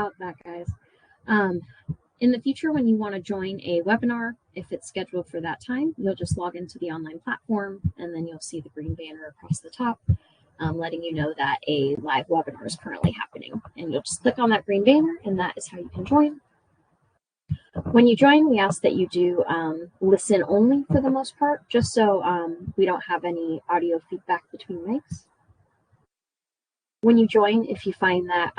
about that, guys. In the future, when you want to join a webinar, if it's scheduled for that time, you'll just log into the online platform, and then you'll see the green banner across the top, letting you know that a live webinar is currently happening. And you'll just click on that green banner, and that is how you can join. When you join, we ask that you do listen only for the most part, just so we don't have any audio feedback between mics. When you join, if you find that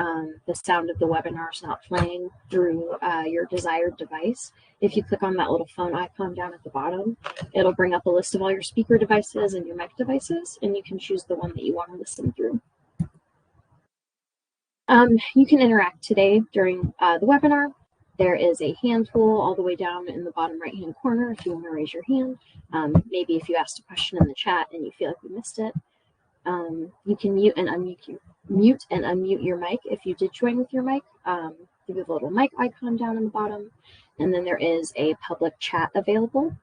the sound of the webinar is not playing through your desired device, if you click on that little phone icon down at the bottom, it'll bring up a list of all your speaker devices and your mic devices, and you can choose the one that you want to listen through. You can interact today during the webinar. There is a hand tool all the way down in the bottom right-hand corner if you want to raise your hand. Maybe if you asked a question in the chat and you feel like you missed it. You can mute and unmute your mic if you did join with your mic. You have a little mic icon down in the bottom, and then there is a public chat available.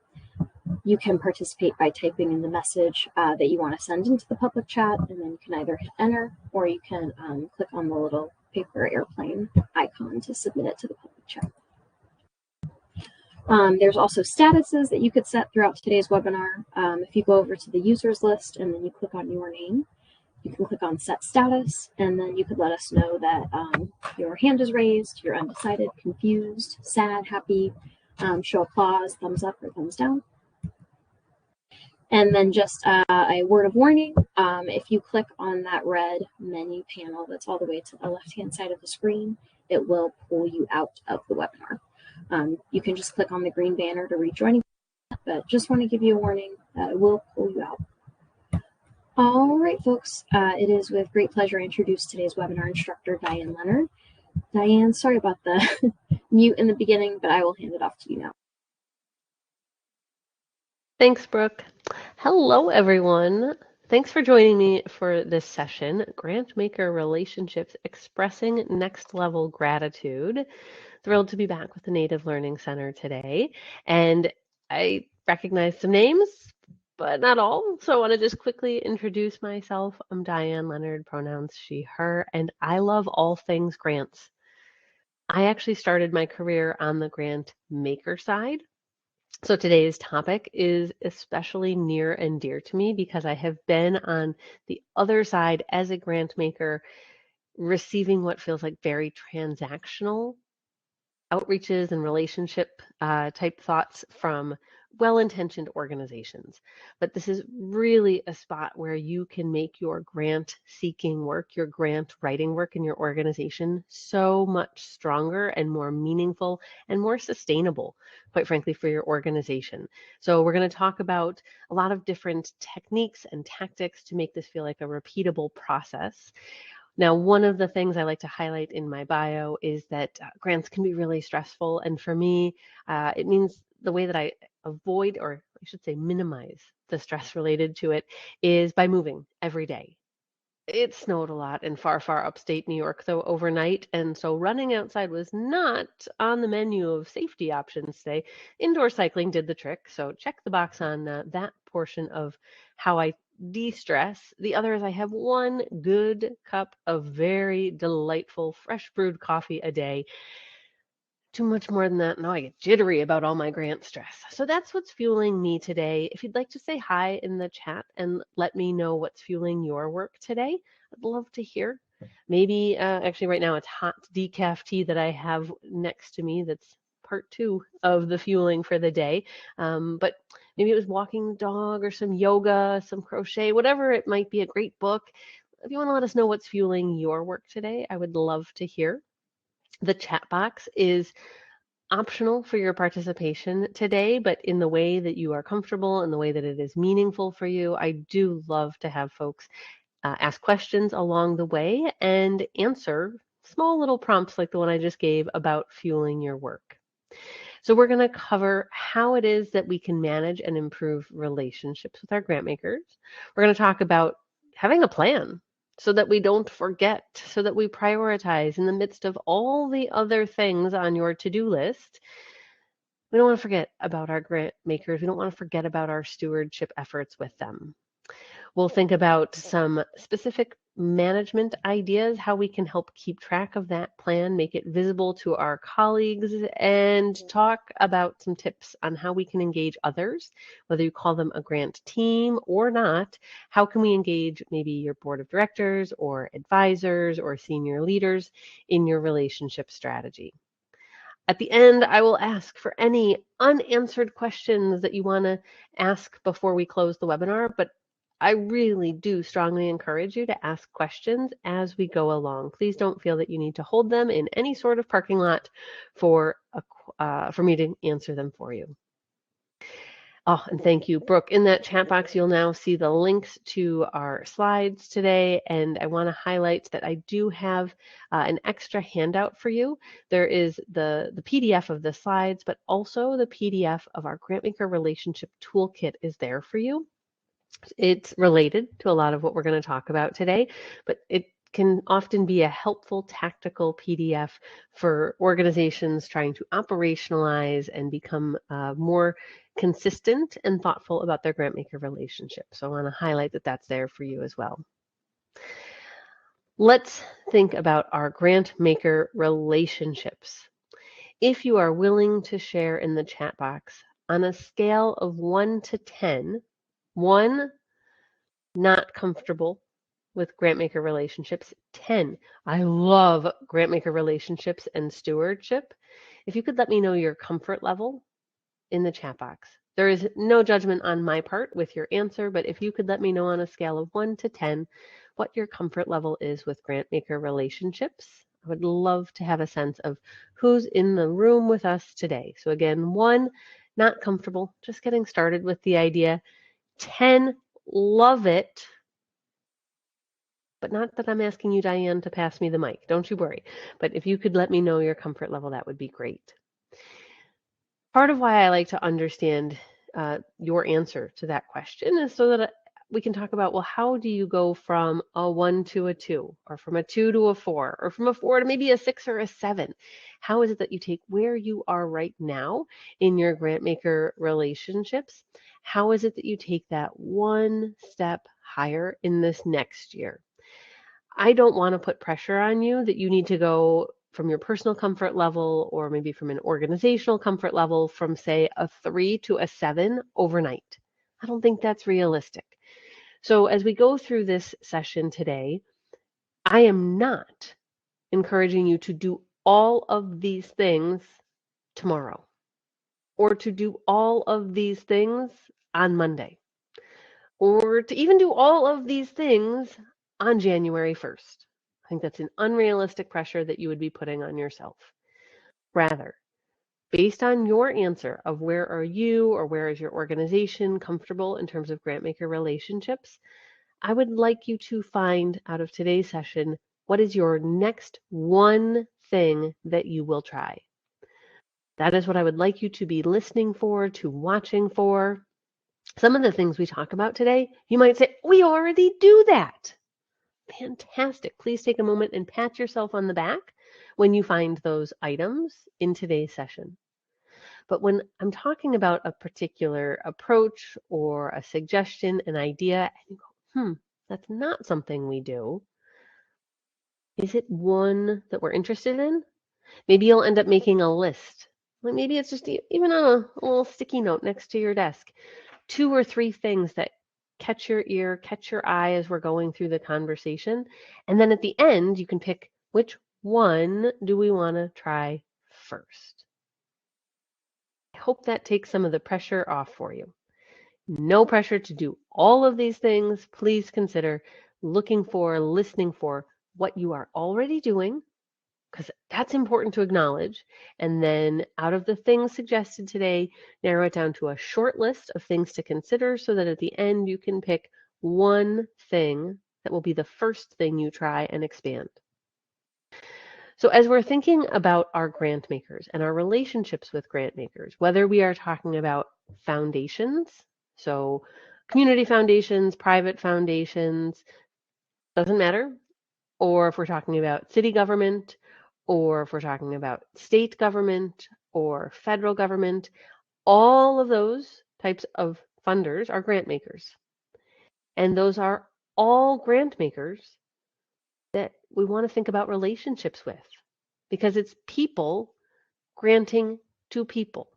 You can participate by typing in the message that you want to send into the public chat, and then you can either hit enter or you can click on the little paper airplane icon to submit it to the public chat. There's also statuses that you could set throughout today's webinar. If you go over to the users list and then you click on your name, you can click on set status, and then you could let us know that your hand is raised, you're undecided, confused, sad, happy, show applause, thumbs up or thumbs down. And then just a word of warning, if you click on that red menu panel that's all the way to the left-hand side of the screen, it will pull you out of the webinar. You can just click on the green banner to rejoin, but just want to give you a warning that it will pull you out. All right, folks, it is with great pleasure I introduce today's webinar instructor, Diane Leonard. Diane, sorry about the mute in the beginning, but I will hand it off to you now. Thanks, Brooke. Hello, everyone. Thanks for joining me for this session, Grantmaker Relationships Expressing Next Level Gratitude. Thrilled to be back with the Native Learning Center today. And I recognize some names, but not all. So I want to just quickly introduce myself. I'm Diane Leonard, pronouns she, her, and I love all things grants. I actually started my career on the grant maker side. So today's topic is especially near and dear to me because I have been on the other side as a grant maker, receiving what feels like very transactional outreaches and relationship type thoughts from well-intentioned organizations. But this is really a spot where you can make your grant seeking work, your grant writing work in your organization so much stronger and more meaningful and more sustainable, quite frankly, for your organization. So we're going to talk about a lot of different techniques and tactics to make this feel like a repeatable process. Now, one of the things I like to highlight in my bio is that grants can be really stressful. And for me, it means the way that I avoid, or I should say minimize, the stress related to it is by moving every day. It snowed a lot in far, far upstate New York, though, overnight. And so running outside was not on the menu of safety options today. Indoor cycling did the trick. So check the box on that portion of how I de-stress. The other is I have one good cup of very delightful fresh brewed coffee a day. Too much more than that, now I get jittery about all my grant stress. So that's what's fueling me today. If you'd like to say hi in the chat and let me know what's fueling your work today, I'd love to hear. Maybe actually right now it's hot decaf tea that I have next to me that's part 2 of the fueling for the day. But maybe it was walking the dog or some yoga, some crochet, whatever it might be, a great book. If you want to let us know what's fueling your work today, I would love to hear. The chat box is optional for your participation today, but in the way that you are comfortable, in the way that it is meaningful for you. I do love to have folks ask questions along the way and answer small little prompts like the one I just gave about fueling your work. So we're going to cover how it is that we can manage and improve relationships with our grant makers. We're going to talk about having a plan so that we don't forget, so that we prioritize in the midst of all the other things on your to-do list. We don't want to forget about our grant makers. We don't want to forget about our stewardship efforts with them. We'll think about some specific management ideas, how we can help keep track of that plan, make it visible to our colleagues, and talk about some tips on how we can engage others, whether you call them a grant team or not. How can we engage maybe your board of directors or advisors or senior leaders in your relationship strategy? At the end, I will ask for any unanswered questions that you want to ask before we close the webinar, but I really do strongly encourage you to ask questions as we go along. Please don't feel that you need to hold them in any sort of parking lot for me to answer them for you. Oh, and thank you, Brooke. In that chat box, you'll now see the links to our slides today. And I want to highlight that I do have an extra handout for you. There is the PDF of the slides, but also the PDF of our Grantmaker Relationship Toolkit is there for you. It's related to a lot of what we're going to talk about today, but it can often be a helpful tactical PDF for organizations trying to operationalize and become more consistent and thoughtful about their grantmaker relationship. So I want to highlight that that's there for you as well. Let's think about our grantmaker relationships. If you are willing to share in the chat box on a scale of 1 to 10, 1, not comfortable with grantmaker relationships, 10, I love grantmaker relationships and stewardship. If you could let me know your comfort level in the chat box. There is no judgment on my part with your answer, but if you could let me know on a scale of 1 to 10 what your comfort level is with grantmaker relationships, I would love to have a sense of who's in the room with us today. So again, 1, not comfortable, just getting started with the idea. 10, love it. But not that I'm asking you, Diane, to pass me the mic. Don't you worry. But if you could let me know your comfort level, that would be great. Part of why I like to understand your answer to that question is so that we can talk about, well, how do you go from a 1 to a 2, or from a 2 to a 4, or from a 4 to maybe a 6 or a 7? How is it that you take where you are right now in your grantmaker relationships? How is it that you take that one step higher in this next year? I don't want to put pressure on you that you need to go from your personal comfort level, or maybe from an organizational comfort level, from say a 3 to a 7 overnight. I don't think that's realistic. So as we go through this session today, I am not encouraging you to do all of these things tomorrow, or to do all of these things on Monday, or to even do all of these things on January 1st. I think that's an unrealistic pressure that you would be putting on yourself. Rather, based on your answer of where are you, or where is your organization comfortable in terms of grantmaker relationships, I would like you to find out of today's session, what is your next one thing that you will try? That is what I would like you to be listening for, to watching for. Some of the things we talk about today, you might say, we already do that. Fantastic. Please take a moment and pat yourself on the back when you find those items in today's session. But when I'm talking about a particular approach or a suggestion, an idea, and you go, that's not something we do. Is it one that we're interested in? Maybe you'll end up making a list. Like maybe it's just even on a little sticky note next to your desk. 2 or 3 things that catch your ear, catch your eye as we're going through the conversation. And then at the end, you can pick which one do we want to try first. I hope that takes some of the pressure off for you. No pressure to do all of these things. Please consider looking for, listening for what you are already doing, because that's important to acknowledge. And then out of the things suggested today, narrow it down to a short list of things to consider so that at the end you can pick one thing that will be the first thing you try and expand. So as we're thinking about our grant makers and our relationships with grant makers, whether we are talking about foundations, so community foundations, private foundations, doesn't matter, or if we're talking about city government, or if we're talking about state government or federal government, all of those types of funders are grant makers. And those are all grant makers we want to think about relationships with, because it's people granting to people.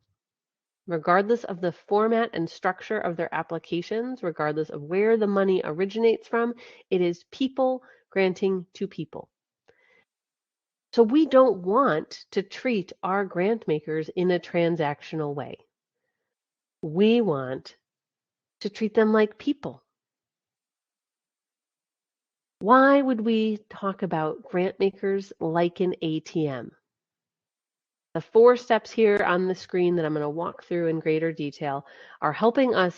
Regardless of the format and structure of their applications, regardless of where the money originates from, it is people granting to people. So we don't want to treat our grant makers in a transactional way. We want to treat them like people. Why would we talk about grant makers like an ATM? The 4 steps here on the screen that I'm going to walk through in greater detail are helping us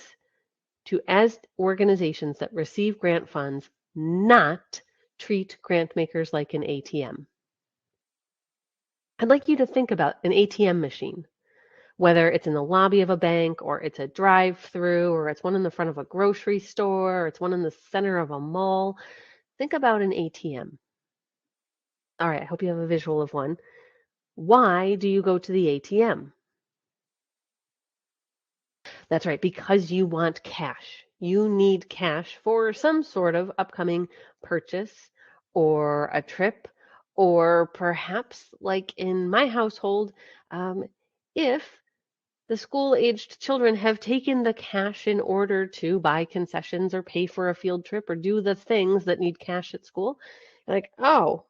to, as organizations that receive grant funds, not treat grant makers like an ATM. I'd like you to think about an ATM machine, whether it's in the lobby of a bank or it's a drive-through or it's one in the front of a grocery store or it's one in the center of a mall. Think about an ATM. All right, I hope you have a visual of one. Why do you go to the ATM? That's right, because you want cash. You need cash for some sort of upcoming purchase or a trip, or perhaps, like in my household, if the school-aged children have taken the cash in order to buy concessions or pay for a field trip or do the things that need cash at school, like, oh,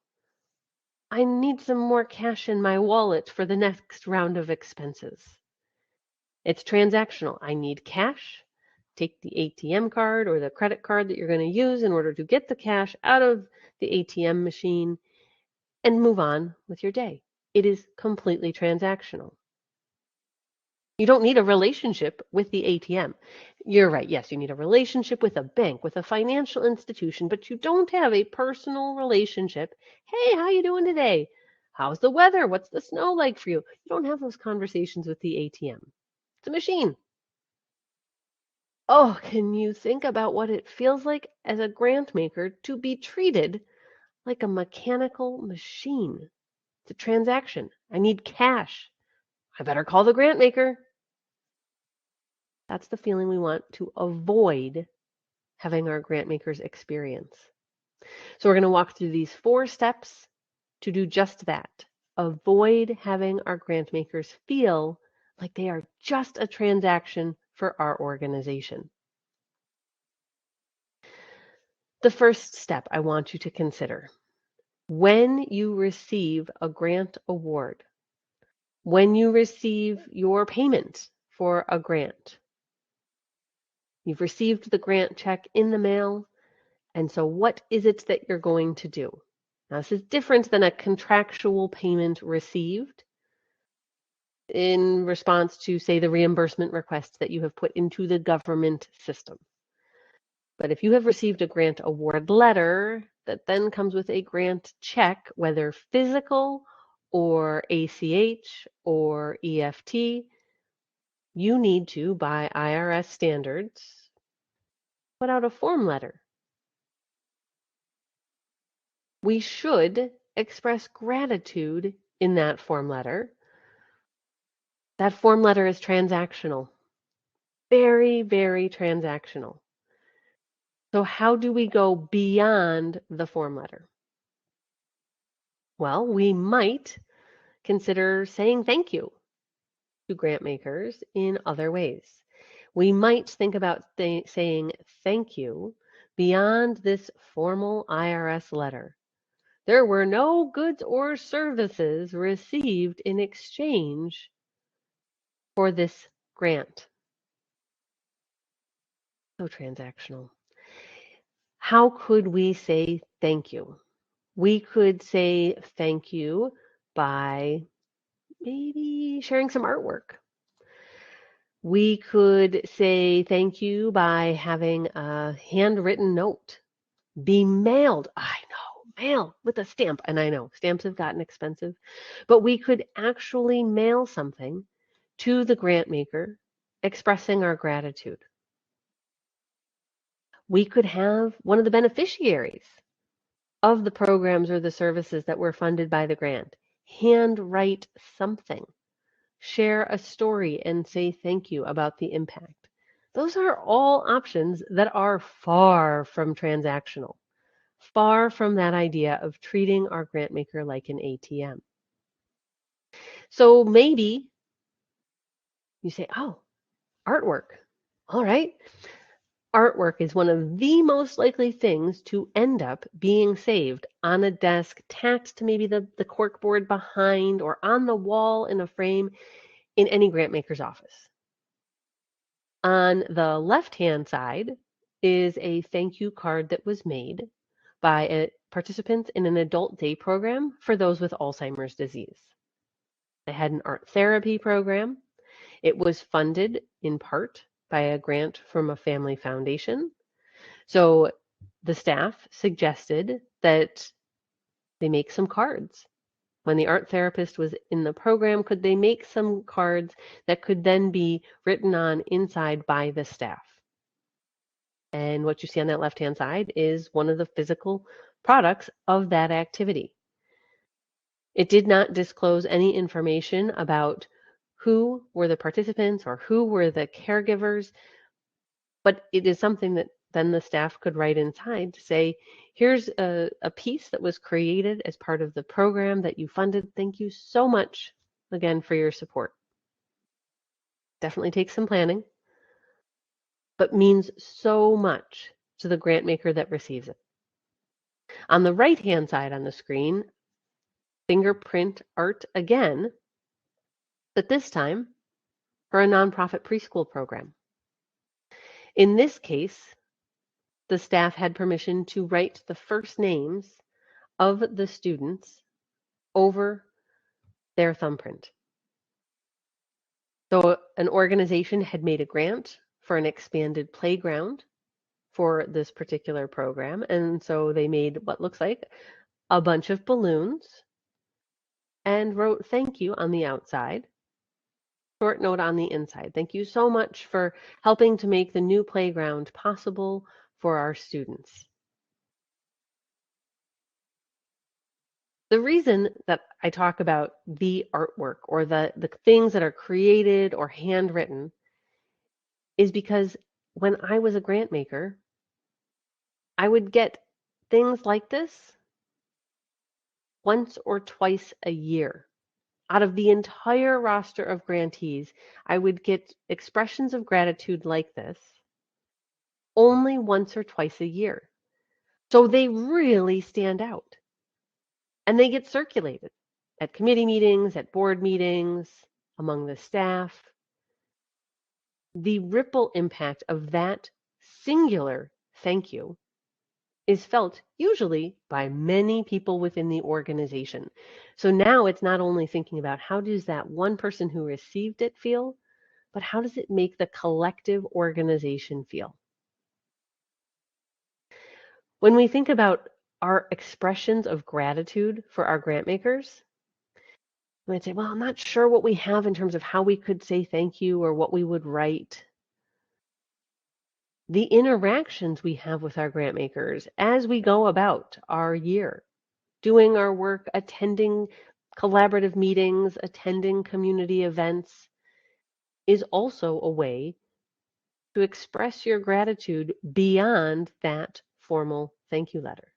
I need some more cash in my wallet for the next round of expenses. It's transactional. I need cash. Take the ATM card or the credit card that you're going to use in order to get the cash out of the ATM machine and move on with your day. It is completely transactional. You don't need a relationship with the ATM. You're right. Yes, you need a relationship with a bank, with a financial institution, but you don't have a personal relationship. Hey, how you doing today? How's the weather? What's the snow like for you? You don't have those conversations with the ATM. It's a machine. Oh, can you think about what it feels like as a grant maker to be treated like a mechanical machine? It's a transaction. I need cash. I better call the grant maker. That's the feeling we want to avoid having our grant makers experience. So we're going to walk through these 4 steps to do just that. Avoid having our grant makers feel like they are just a transaction for our organization. The first step I want you to consider: when you receive a grant award, when you receive your payment for a grant, you've received the grant check in the mail, and so what is it that you're going to do? Now, this is different than a contractual payment received in response to, say, the reimbursement request that you have put into the government system. But if you have received a grant award letter that then comes with a grant check, whether physical or ACH or EFT, you need to, by IRS standards, put out a form letter. We should express gratitude in that form letter. That form letter is transactional, very, very transactional. So how do we go beyond the form letter? Well, we might consider saying thank you to grant makers in other ways. We might think about saying thank you beyond this formal IRS letter. There were no goods or services received in exchange for this grant. So transactional. How could we say thank you? We could say thank you by maybe sharing some artwork. We could say thank you by having a handwritten note be mailed. I know, mail with a stamp. And I know stamps have gotten expensive, but we could actually mail something to the grant maker expressing our gratitude. We could have one of the beneficiaries of the programs or the services that were funded by the grant handwrite something, share a story, and say thank you about the impact. Those are all options that are far from transactional, far from that idea of treating our grantmaker like an ATM. So maybe you say, oh, artwork. All right. Artwork is one of the most likely things to end up being saved on a desk, tacked to maybe the corkboard behind or on the wall in a frame in any grantmaker's office. On the left-hand side is a thank you card that was made by a participant in an adult day program for those with Alzheimer's disease. They had an art therapy program. It was funded in part by a grant from a family foundation. So the staff suggested that they make some cards. When the art therapist was in the program, could they make some cards that could then be written on inside by the staff? And what you see on that left-hand side is one of the physical products of that activity. It did not disclose any information about who were the participants or who were the caregivers, but it is something that then the staff could write inside to say, here's a piece that was created as part of the program that you funded. Thank you so much again for your support. Definitely takes some planning, but means so much to the grant maker that receives it. On the right-hand side on the screen, fingerprint art again, but this time for a nonprofit preschool program. In this case, the staff had permission to write the first names of the students over their thumbprint. So an organization had made a grant for an expanded playground for this particular program. And so they made what looks like a bunch of balloons and wrote thank you on the outside, short note on the inside. Thank you so much for helping to make the new playground possible for our students. The reason that I talk about the artwork or the things that are created or handwritten is because when I was a grant maker, I would get things like this once or twice a year. Out of the entire roster of grantees, I would get expressions of gratitude like this only once or twice a year. So they really stand out. And they get circulated at committee meetings, at board meetings, among the staff. The ripple impact of that singular thank you is felt usually by many people within the organization. So now it's not only thinking about how does that one person who received it feel, but how does it make the collective organization feel? When we think about our expressions of gratitude for our grant makers, we might say, well, I'm not sure what we have in terms of how we could say thank you or what we would write. The interactions we have with our grant makers as we go about our year, doing our work, attending collaborative meetings, attending community events, is also a way to express your gratitude beyond that formal thank you letter.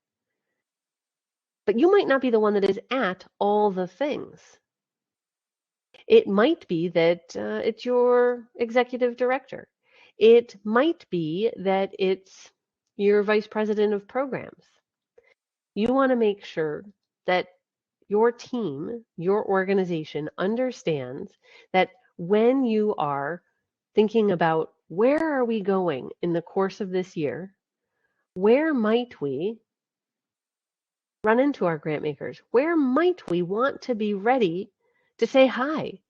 But you might not be the one that is at all the things. It might be that it's your executive director. It might be that it's your vice president of programs. You want to make sure that your team, your organization understands that when you are thinking about where are we going in the course of this year, where might we run into our grant makers? Where might we want to be ready to say hi?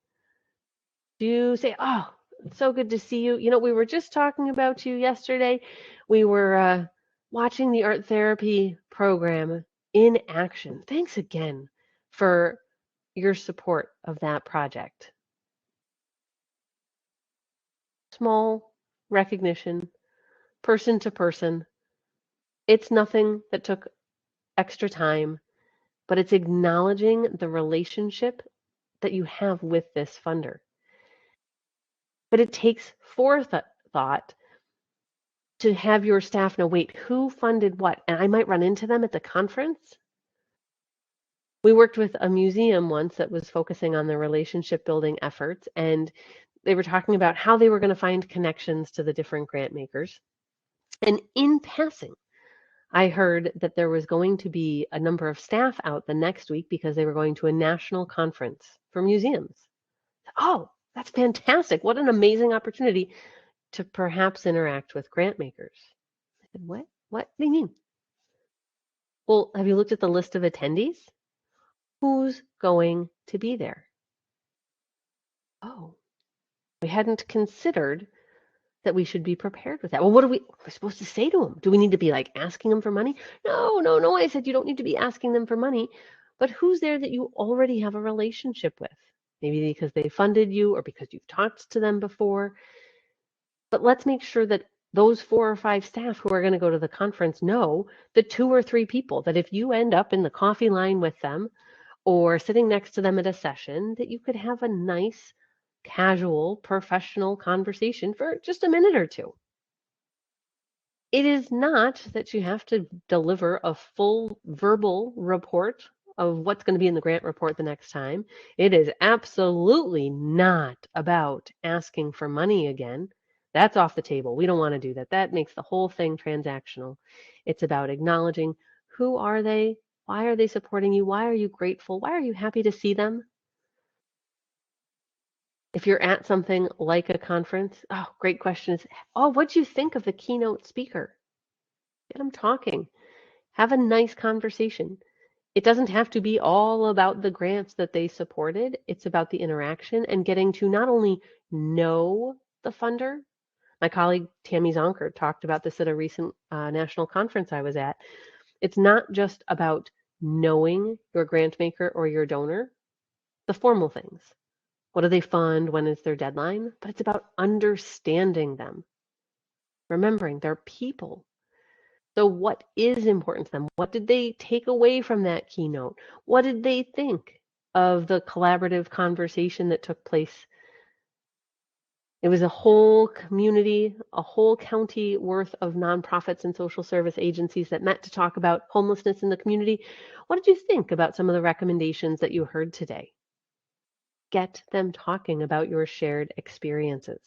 To say, oh, it's so good to see you. You know, we were just talking about you yesterday. We were watching the art therapy program in action. Thanks again for your support of that project. Small recognition, person to person. It's nothing that took extra time, but it's acknowledging the relationship that you have with this funder. But it takes forethought to have your staff know, wait, who funded what? And I might run into them at the conference. We worked with a museum once that was focusing on their relationship building efforts, and they were talking about how they were going to find connections to the different grant makers. And in passing, I heard that there was going to be a number of staff out the next week because they were going to a national conference for museums. Oh, that's fantastic. What an amazing opportunity to perhaps interact with grant makers. I said, what? What do you mean? Well, have you looked at the list of attendees? Who's going to be there? Oh, we hadn't considered that we should be prepared with that. Well, what are we supposed to say to them? Do we need to be like asking them for money? No, no, no. I said you don't need to be asking them for money, but who's there that you already have a relationship with? Maybe because they funded you or because you've talked to them before. But let's make sure that those 4 or 5 staff who are going to go to the conference know the 2 or 3 people that if you end up in the coffee line with them or sitting next to them at a session, that you could have a nice, casual, professional conversation for just a minute or two. It is not that you have to deliver a full verbal report of what's going to be in the grant report the next time. It is absolutely not about asking for money again. That's off the table. We don't want to do that. That makes the whole thing transactional. It's about acknowledging who are they? Why are they supporting you? Why are you grateful? Why are you happy to see them? If you're at something like a conference, oh, great question is, oh, what'd you think of the keynote speaker? Get them talking. Have a nice conversation. It doesn't have to be all about the grants that they supported. It's about the interaction and getting to not only know the funder. My colleague Tammy Zonker talked about this at a recent national conference I was at. It's not just about knowing your grant maker or your donor, the formal things. What do they fund? When is their deadline? But it's about understanding them, remembering they're people. So what is important to them? What did they take away from that keynote? What did they think of the collaborative conversation that took place? It was a whole community, a whole county worth of nonprofits and social service agencies that met to talk about homelessness in the community. What did you think about some of the recommendations that you heard today? Get them talking about your shared experiences.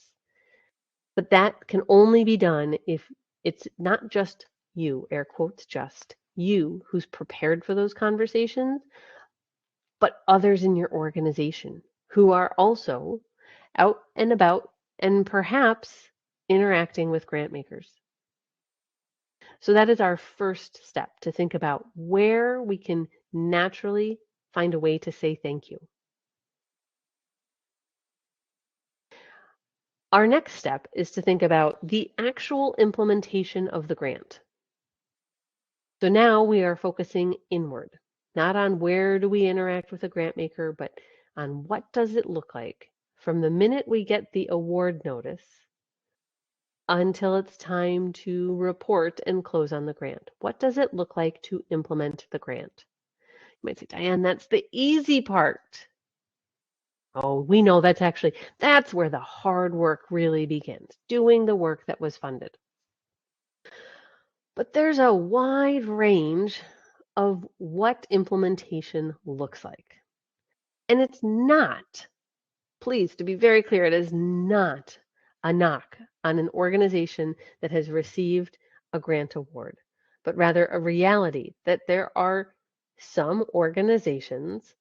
But that can only be done if it's not just you, air quotes, just you who's prepared for those conversations, but others in your organization who are also out and about and perhaps interacting with grant makers. So that is our first step, to think about where we can naturally find a way to say thank you. Our next step is to think about the actual implementation of the grant. So now we are focusing inward, not on where do we interact with a grant maker, but on what does it look like from the minute we get the award notice until it's time to report and close on the grant. What does it look like to implement the grant? You might say, Diane, that's the easy part. Oh, we know that's where the hard work really begins, doing the work that was funded. But there's a wide range of what implementation looks like. And it's not, please, to be very clear, it is not a knock on an organization that has received a grant award, but rather a reality that there are some organizations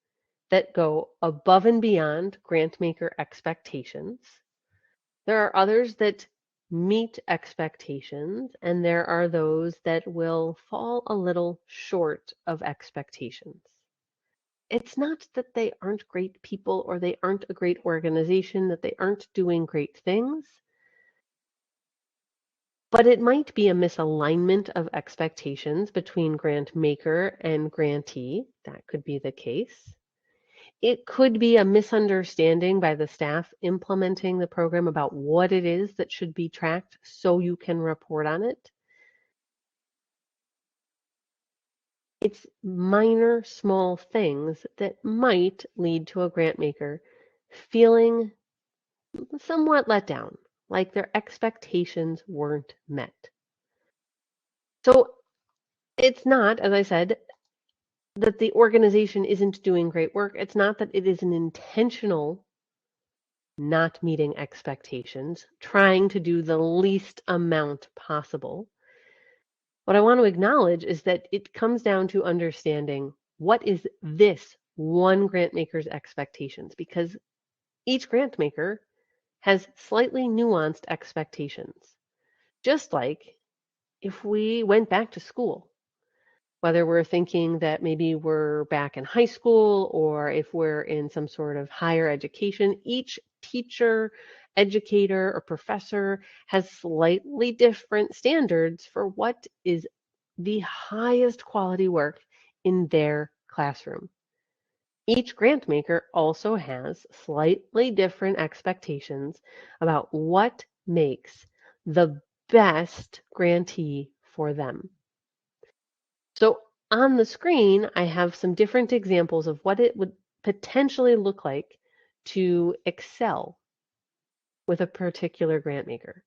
that go above and beyond grant maker expectations. There are others that meet expectations, and there are those that will fall a little short of expectations. It's not that they aren't great people or they aren't a great organization, that they aren't doing great things, but it might be a misalignment of expectations between grant maker and grantee. That could be the case. It could be a misunderstanding by the staff implementing the program about what it is that should be tracked so you can report on it. It's minor, small things that might lead to a grant maker feeling somewhat let down, like their expectations weren't met. So it's not, as I said, that the organization isn't doing great work. It's not that it is an intentional not meeting expectations, trying to do the least amount possible. What I want to acknowledge is that it comes down to understanding what is this one grant maker's expectations, because each grant maker has slightly nuanced expectations. Just like if we went back to school, whether we're thinking that maybe we're back in high school or if we're in some sort of higher education, each teacher, educator, or professor has slightly different standards for what is the highest quality work in their classroom. Each grant maker also has slightly different expectations about what makes the best grantee for them. So on the screen, I have some different examples of what it would potentially look like to excel with a particular grant maker.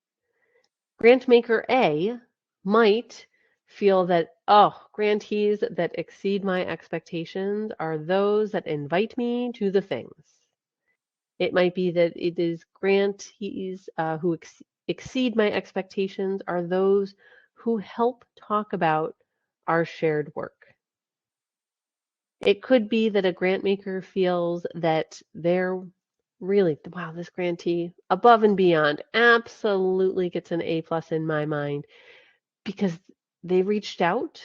Grant maker A might feel that, oh, grantees that exceed my expectations are those that invite me to the things. It might be that it is grantees who exceed my expectations are those who help talk about our shared work. It could be that a grant maker feels that they're really, wow, this grantee above and beyond absolutely gets an A+ in my mind because they reached out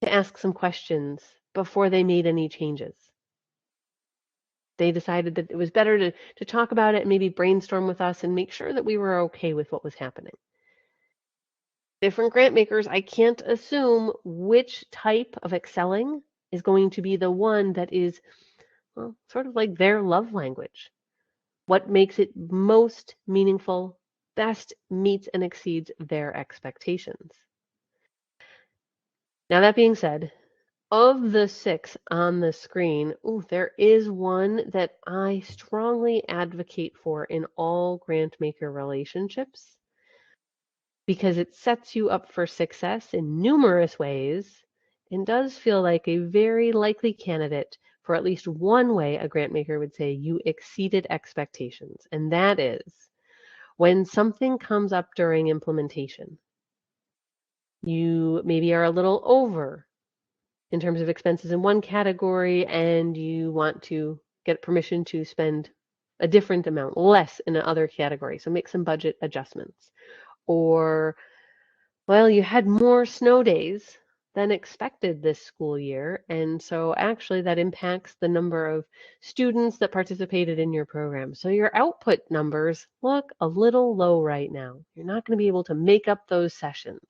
to ask some questions before they made any changes. They decided that it was better to talk about it and maybe brainstorm with us and make sure that we were okay with what was happening. Different grant makers, I can't assume which type of excelling is going to be the one that is, well, sort of like their love language. What makes it most meaningful, best meets and exceeds their expectations. Now, that being said, of the 6 on the screen, there is one that I strongly advocate for in all grant maker relationships because it sets you up for success in numerous ways and does feel like a very likely candidate for at least one way a grant maker would say you exceeded expectations. And that is when something comes up during implementation. You maybe are a little over in terms of expenses in one category and you want to get permission to spend a different amount, less in another category. So make some budget adjustments. Or, well, you had more snow days than expected this school year. And so actually that impacts the number of students that participated in your program. So your output numbers look a little low right now. You're not going to be able to make up those sessions.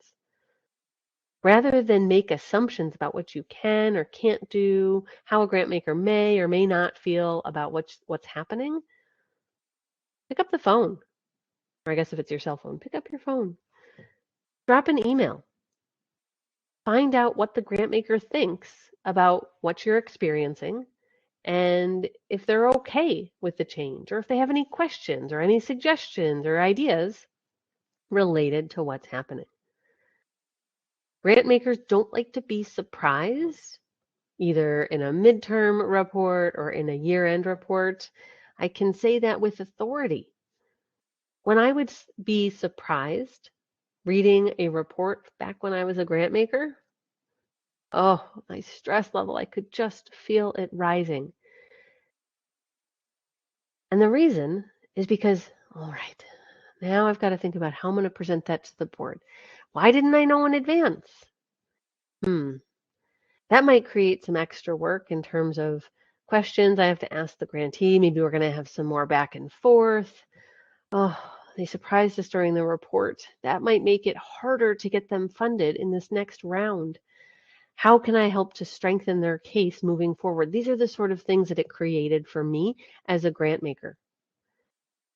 Rather than make assumptions about what you can or can't do, how a grant maker may or may not feel about what's happening, pick up the phone. Or I guess if it's your cell phone, pick up your phone. Drop an email. Find out what the grant maker thinks about what you're experiencing and if they're okay with the change or if they have any questions or any suggestions or ideas related to what's happening. Grant makers don't like to be surprised, either in a midterm report or in a year-end report. I can say that with authority. When I would be surprised reading a report back when I was a grant maker, oh, my stress level, I could just feel it rising. And the reason is because, all right, now I've got to think about how I'm going to present that to the board. Why didn't I know in advance? That might create some extra work in terms of questions I have to ask the grantee. Maybe we're going to have some more back and forth. Oh, they surprised us during the report. That might make it harder to get them funded in this next round. How can I help to strengthen their case moving forward? These are the sort of things that it created for me as a grant maker.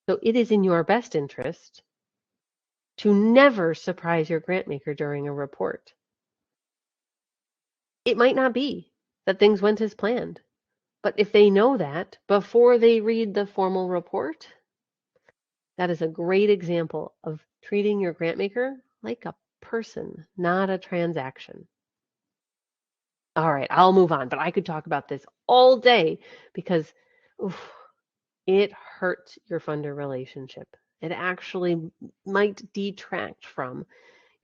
So it is in your best interest to never surprise your grant maker during a report. It might not be that things went as planned, but if they know that before they read the formal report, that is a great example of treating your grant maker like a person, not a transaction. All right, I'll move on, but I could talk about this all day because it hurts your funder relationship. It actually might detract from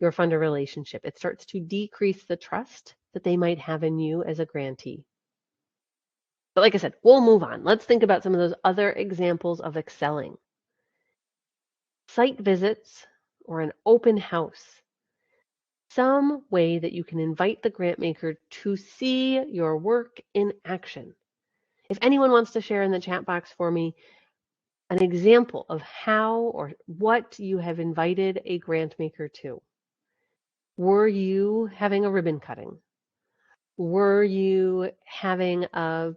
your funder relationship. It starts to decrease the trust that they might have in you as a grantee. But like I said, we'll move on. Let's think about some of those other examples of excelling. Site visits or an open house. Some way that you can invite the grantmaker to see your work in action. If anyone wants to share in the chat box for me an example of how or what you have invited a grantmaker to. Were you having a ribbon cutting? Were you having a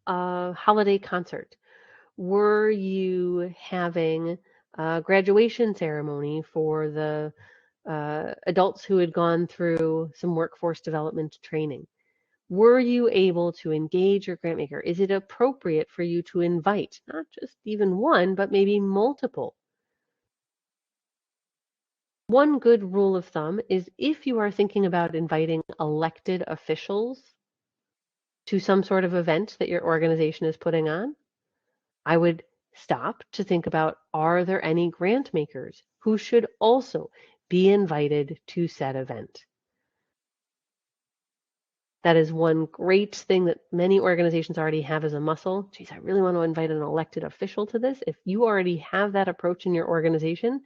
holiday concert? Were you having a graduation ceremony for the adults who had gone through some workforce development training? Were you able to engage your grantmaker? Is it appropriate for you to invite not just even one, but maybe multiple? One good rule of thumb is if you are thinking about inviting elected officials to some sort of event that your organization is putting on, I would stop to think about, are there any grant makers who should also be invited to said event? That is one great thing that many organizations already have as a muscle. Geez, I really want to invite an elected official to this. If you already have that approach in your organization,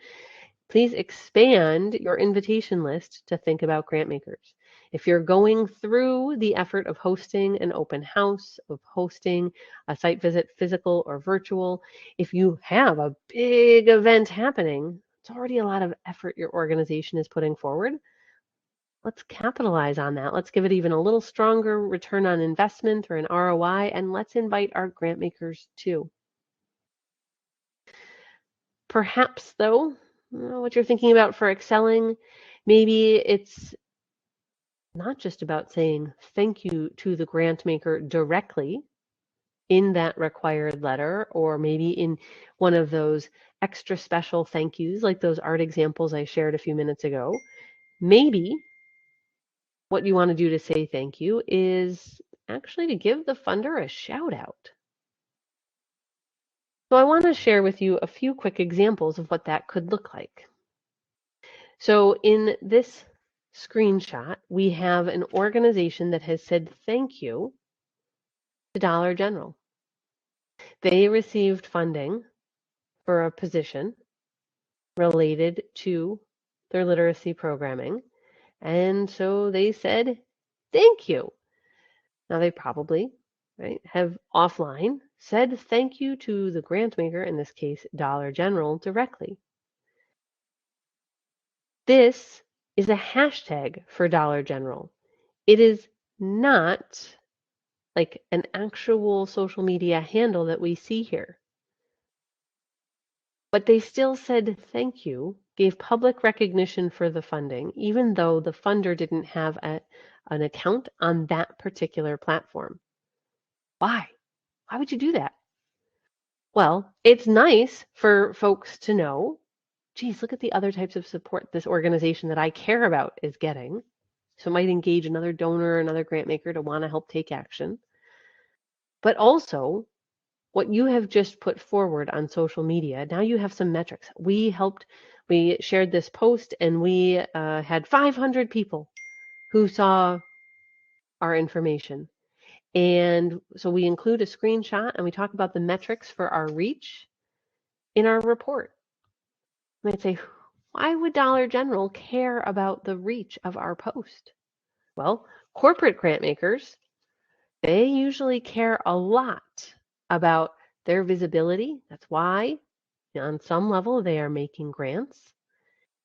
please expand your invitation list to think about grant makers. If you're going through the effort of hosting an open house, of hosting a site visit, physical or virtual, if you have a big event happening, it's already a lot of effort your organization is putting forward. Let's capitalize on that. Let's give it even a little stronger return on investment or an ROI, and let's invite our grant makers too. Perhaps, though, what you're thinking about for excelling, maybe it's not just about saying thank you to the grant maker directly in that required letter, or maybe in one of those extra special thank yous, like those art examples I shared a few minutes ago. Maybe what you want to do to say thank you is actually to give the funder a shout out. So I want to share with you a few quick examples of what that could look like. So in this screenshot, we have an organization that has said thank you to Dollar General. They received funding for a position related to their literacy programming, and so they said thank you. Now they probably have offline said thank you to the grant maker, in this case Dollar General, directly. This is a hashtag for Dollar General. It is not like an actual social media handle that we see here. But they still said thank you, gave public recognition for the funding, even though the funder didn't have an account on that particular platform. Why? Why would you do that? Well, it's nice for folks to know, geez, look at the other types of support this organization that I care about is getting. So it might engage another donor, another grant maker to want to help take action. But also, what you have just put forward on social media, now you have some metrics. We shared this post and we had 500 people who saw our information. And so we include a screenshot and we talk about the metrics for our reach in our report. You might say, why would Dollar General care about the reach of our post? Well, corporate grant makers, they usually care a lot about their visibility. That's why on some level they are making grants.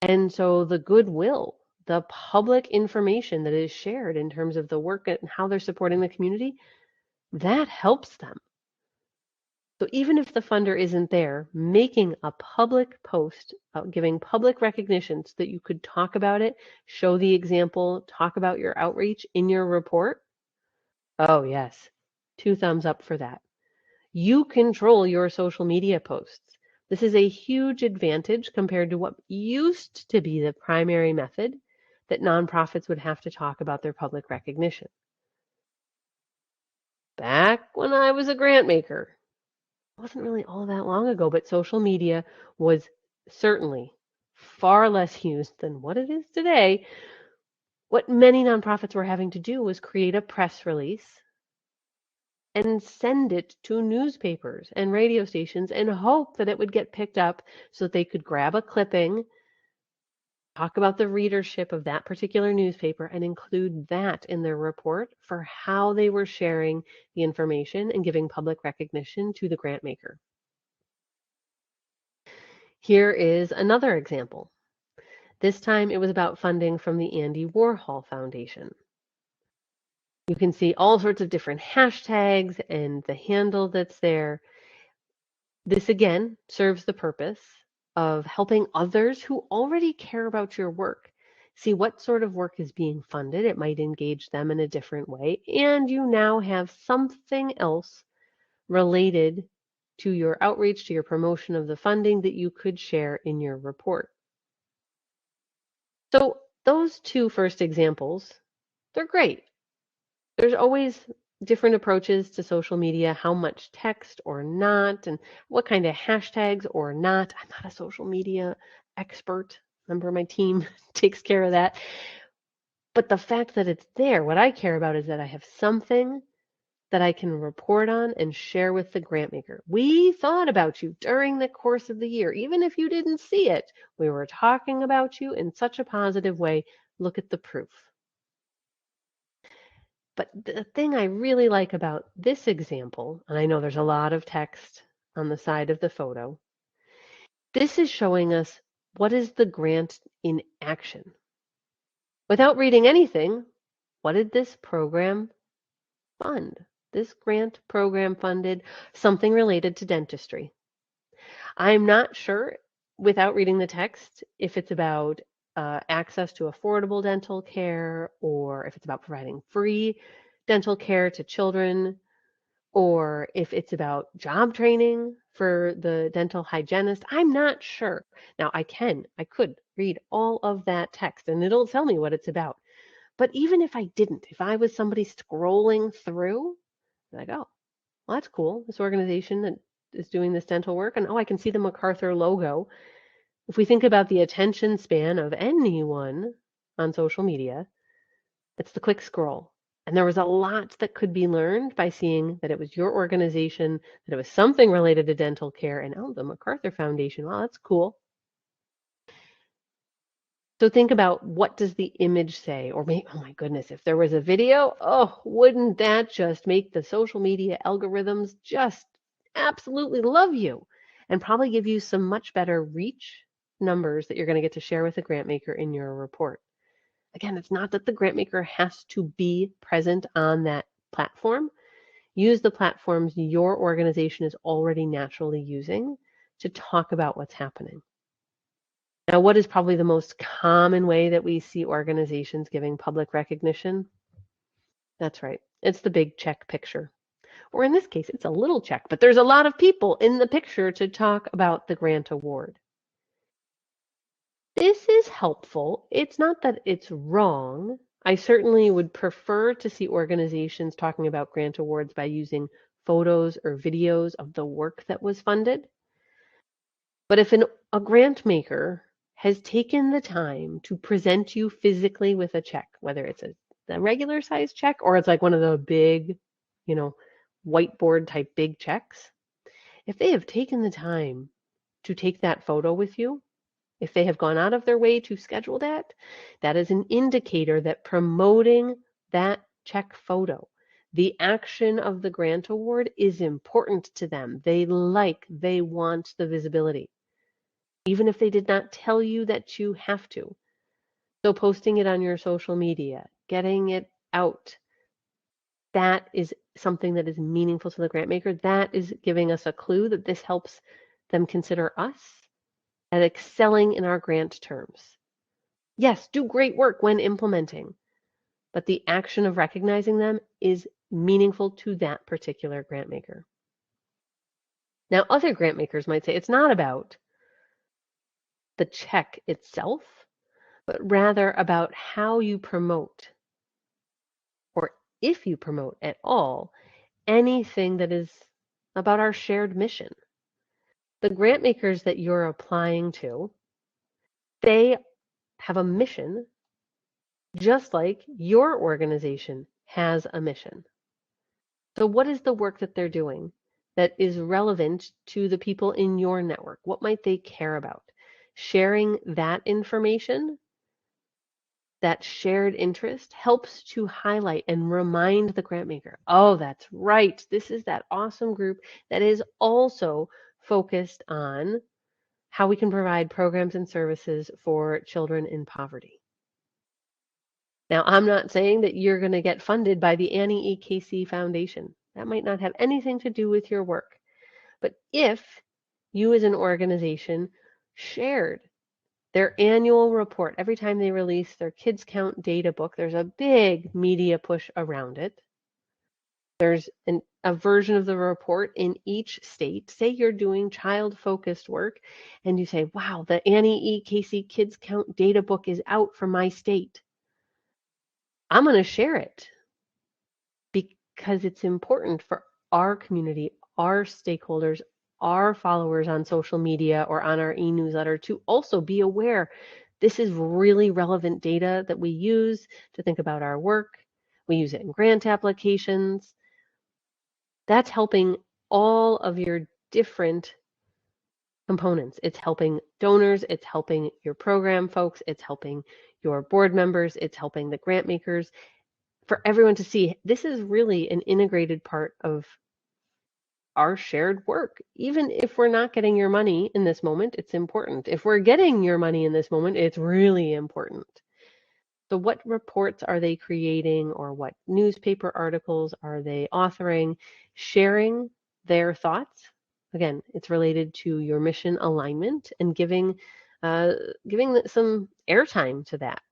And so the goodwill, the public information that is shared in terms of the work and how they're supporting the community, that helps them. So even if the funder isn't there, making a public post, giving public recognition so that you could talk about it, show the example, talk about your outreach in your report. Oh yes, 2 thumbs up for that. You control your social media posts. This is a huge advantage compared to what used to be the primary method that nonprofits would have to talk about their public recognition. Back when I was a grant maker, it wasn't really all that long ago, but social media was certainly far less used than what it is today. What many nonprofits were having to do was create a press release and send it to newspapers and radio stations and hope that it would get picked up so that they could grab a clipping, talk about the readership of that particular newspaper, and include that in their report for how they were sharing the information and giving public recognition to the grant maker. Here is another example. This time it was about funding from the Andy Warhol Foundation. You can see all sorts of different hashtags and the handle that's there. This again serves the purpose of helping others who already care about your work see what sort of work is being funded. It might engage them in a different way, and you now have something else related to your outreach, to your promotion of the funding that you could share in your report. So those two first examples, they're great. There's always different approaches to social media, how much text or not, and what kind of hashtags or not. I'm not a social media expert. Member of my team takes care of that. But the fact that it's there, what I care about is that I have something that I can report on and share with the grant maker. We thought about you during the course of the year. Even if you didn't see it, we were talking about you in such a positive way. Look at the proof. But the thing I really like about this example, and I know there's a lot of text on the side of the photo, this is showing us what is the grant in action. Without reading anything, what did this program fund? This grant program funded something related to dentistry. I'm not sure, without reading the text, if it's about access to affordable dental care, or if it's about providing free dental care to children, or if it's about job training for the dental hygienist. I'm not sure. Now, I could read all of that text and it'll tell me what it's about. But even if I didn't, if I was somebody scrolling through, like, oh, well, that's cool. This organization that is doing this dental work, and oh, I can see the MacArthur logo. If we think about the attention span of anyone on social media, it's the quick scroll. And there was a lot that could be learned by seeing that it was your organization, that it was something related to dental care, and oh, the MacArthur Foundation. Wow, that's cool. So think about, what does the image say? Or maybe, oh my goodness, if there was a video, oh, wouldn't that just make the social media algorithms just absolutely love you and probably give you some much better reach numbers that you're going to get to share with the grant maker in your report. Again, it's not that the grant maker has to be present on that platform. Use the platforms your organization is already naturally using to talk about what's happening. Now, what is probably the most common way that we see organizations giving public recognition? That's right. It's the big check picture. Or in this case, it's a little check, but there's a lot of people in the picture to talk about the grant award. This is helpful. It's not that it's wrong. I certainly would prefer to see organizations talking about grant awards by using photos or videos of the work that was funded. But if a grant maker has taken the time to present you physically with a check, whether it's a regular size check or it's like one of the big, whiteboard type big checks, if they have taken the time to take that photo with you, if they have gone out of their way to schedule that, that is an indicator that promoting that check photo, the action of the grant award, is important to them. They want the visibility, even if they did not tell you that you have to. So posting it on your social media, getting it out, that is something that is meaningful to the grant maker. That is giving us a clue that this helps them consider us at excelling in our grant terms. Yes, do great work when implementing, but the action of recognizing them is meaningful to that particular grant maker. Now, other grant makers might say it's not about the check itself, but rather about how you promote, or if you promote at all, anything that is about our shared mission. The grant makers that you're applying to, they have a mission just like your organization has a mission. So what is the work that they're doing that is relevant to the people in your network? What might they care about? Sharing that information, that shared interest, helps to highlight and remind the grant maker, oh, that's right, this is that awesome group that is also focused on how we can provide programs and services for children in poverty. Now, I'm not saying that you're going to get funded by the Annie E. Casey Foundation. That might not have anything to do with your work. But if you as an organization shared their annual report, every time they release their Kids Count data book, there's a big media push around it. There's a version of the report in each state. Say you're doing child-focused work and you say, wow, the Annie E. Casey Kids Count data book is out for my state. I'm going to share it because it's important for our community, our stakeholders, our followers on social media or on our e-newsletter to also be aware this is really relevant data that we use to think about our work. We use it in grant applications. That's helping all of your different components. It's helping donors, it's helping your program folks, it's helping your board members, it's helping the grant makers, for everyone to see this is really an integrated part of our shared work. Even if we're not getting your money in this moment, it's important. If we're getting your money in this moment, it's really important. So what reports are they creating, or what newspaper articles are they authoring? Sharing their thoughts. Again, it's related to your mission alignment and giving some airtime to that.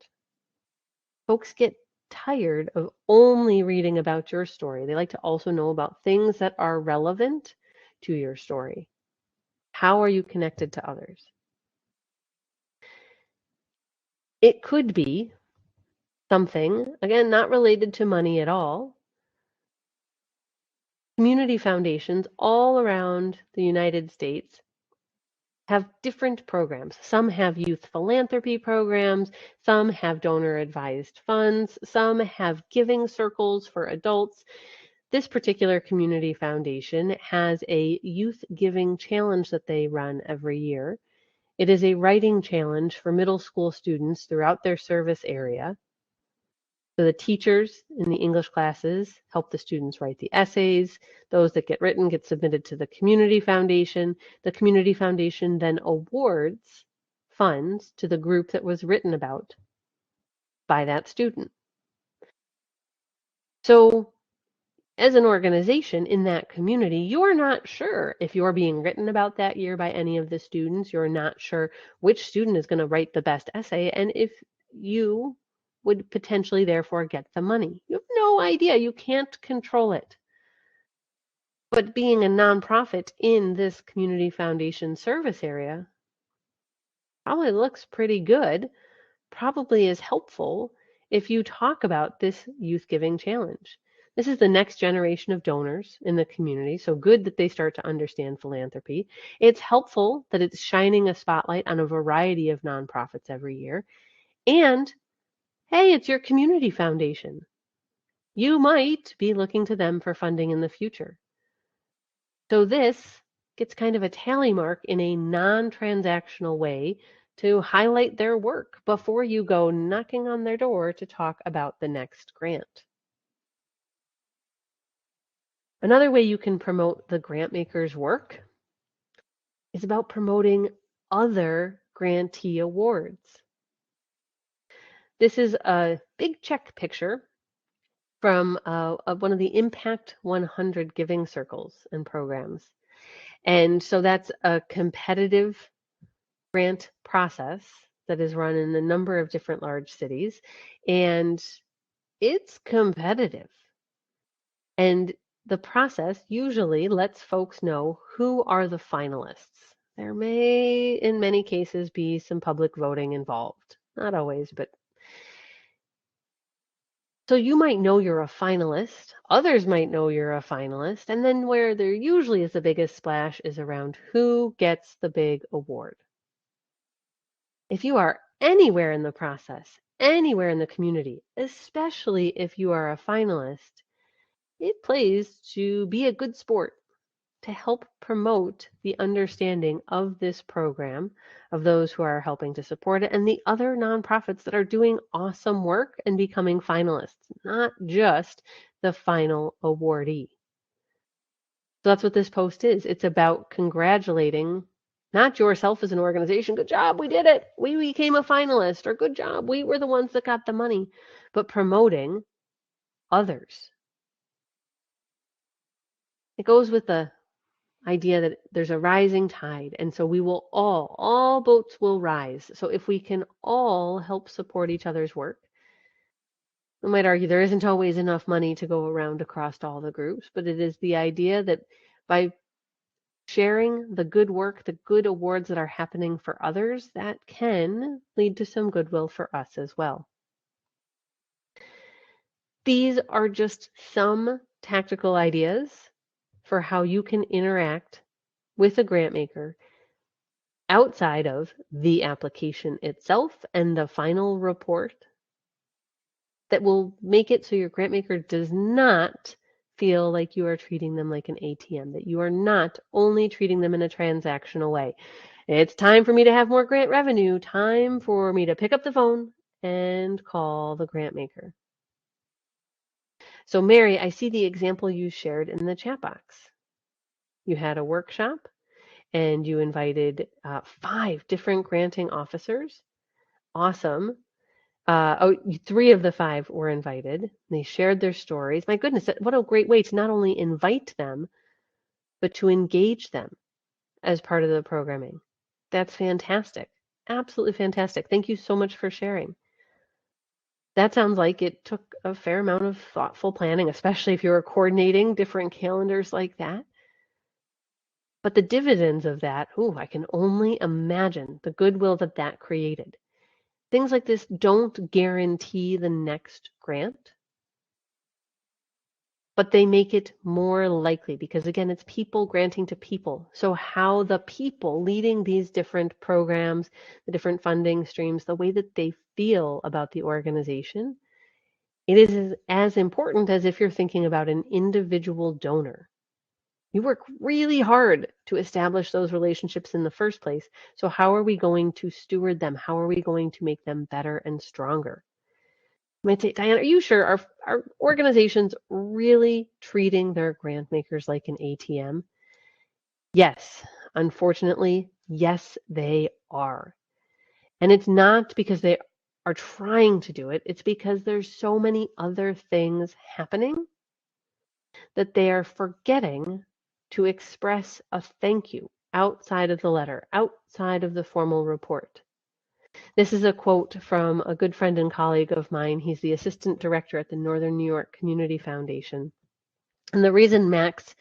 Folks get tired of only reading about your story. They like to also know about things that are relevant to your story. How are you connected to others? It could be something, again, not related to money at all. Community foundations all around the United States have different programs. Some have youth philanthropy programs, some have donor advised funds, some have giving circles for adults. This particular community foundation has a youth giving challenge that they run every year. It is a writing challenge for middle school students throughout their service area. So the teachers in the English classes help the students write the essays. Those that get written get submitted to the community foundation. The community foundation then awards funds to the group that was written about by that student. So as an organization in that community, you're not sure if you're being written about that year by any of the students. You're not sure which student is going to write the best essay and if you would potentially therefore get the money. You have no idea. You can't control it. But being a nonprofit in this community foundation service area probably looks pretty good, probably is helpful if you talk about this youth giving challenge. This is the next generation of donors in the community, so good that they start to understand philanthropy. It's helpful that it's shining a spotlight on a variety of nonprofits every year. And hey, it's your community foundation. You might be looking to them for funding in the future. So this gets kind of a tally mark in a non-transactional way to highlight their work before you go knocking on their door to talk about the next grant. Another way you can promote the grant maker's work is about promoting other grantee awards. This is a big check picture from one of the Impact 100 giving circles and programs. And so that's a competitive grant process that is run in a number of different large cities, and it's competitive. And the process usually lets folks know who are the finalists. There may, in many cases, be some public voting involved. Not always, but so you might know you're a finalist, others might know you're a finalist, and then where there usually is the biggest splash is around who gets the big award. If you are anywhere in the process, anywhere in the community, especially if you are a finalist, it pays to be a good sport, to help promote the understanding of this program, of those who are helping to support it, and the other nonprofits that are doing awesome work and becoming finalists, not just the final awardee. So that's what this post is. It's about congratulating not yourself as an organization. Good job, we did it. We became a finalist, or good job, we were the ones that got the money, but promoting others. It goes with the idea that there's a rising tide, and so we will all boats will rise. So if we can all help support each other's work, I might argue there isn't always enough money to go around across all the groups, but it is the idea that by sharing the good work, the good awards that are happening for others, that can lead to some goodwill for us as well. These are just some tactical ideas for how you can interact with a grant maker outside of the application itself and the final report that will make it so your grant maker does not feel like you are treating them like an ATM, that you are not only treating them in a transactional way. It's time for me to have more grant revenue, time for me to pick up the phone and call the grant maker. So Mary, I see the example you shared in the chat box. You had a workshop and you invited 5 different granting officers. Awesome. 3 of the 5 were invited. They shared their stories. My goodness, what a great way to not only invite them, but to engage them as part of the programming. That's fantastic. Absolutely fantastic. Thank you so much for sharing. That sounds like it took a fair amount of thoughtful planning, especially if you were coordinating different calendars like that. But the dividends of that, I can only imagine the goodwill that that created. Things like this don't guarantee the next grant, but they make it more likely because, again, it's people granting to people. So how the people leading these different programs, the different funding streams, the way that they feel about the organization, it is as important as if you're thinking about an individual donor. You work really hard to establish those relationships in the first place. So how are we going to steward them? How are we going to make them better and stronger? You might say, Diane, are you sure? Are organizations really treating their grant makers like an ATM? Yes, unfortunately, yes, they are. And it's not because they are trying to do it. It's because there's so many other things happening that they are forgetting to express a thank you outside of the letter, outside of the formal report. This is a quote from a good friend and colleague of mine. He's the assistant director at the Northern New York Community Foundation. And the reason Max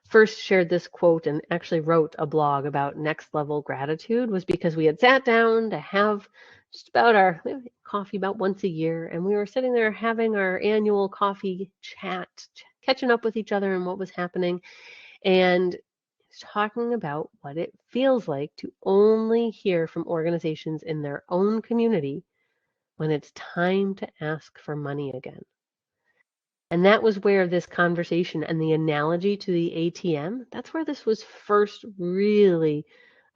first shared this quote and actually wrote a blog about next level gratitude was because we had sat down to have just about our coffee about once a year. And we were sitting there having our annual coffee chat, catching up with each other and what was happening. And talking about what it feels like to only hear from organizations in their own community when it's time to ask for money again. And that was where this conversation and the analogy to the ATM, that's where this was first really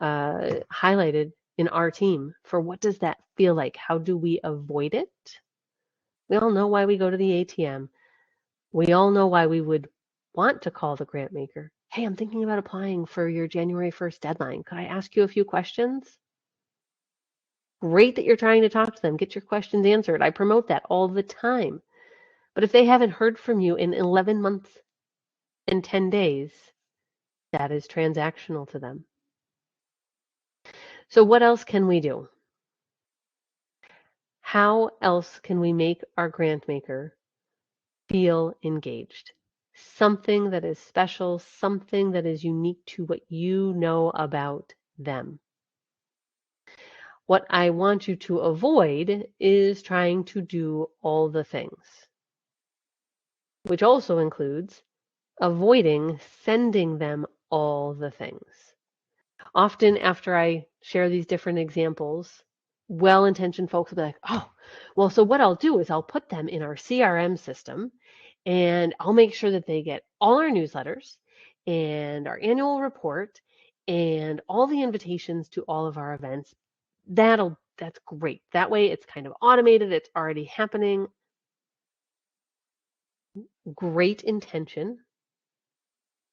highlighted in our team for what does that feel like? How do we avoid it? We all know why we go to the ATM. We all know why we would want to call the grant maker. Hey, I'm thinking about applying for your January 1st deadline. Could I ask you a few questions? Great that you're trying to talk to them. Get your questions answered. I promote that all the time. But if they haven't heard from you in 11 months and 10 days, that is transactional to them. So what else can we do? How else can we make our grant maker feel engaged? something that is special, something that is unique to what you know about them. What I want you to avoid is trying to do all the things, which also includes avoiding sending them all the things. Often after I share these different examples, well-intentioned folks will be like, oh, well, so what I'll do is I'll put them in our CRM system and I'll make sure that they get all our newsletters and our annual report and all the invitations to all of our events. That's great. That way it's kind of automated, it's already happening. Great intention,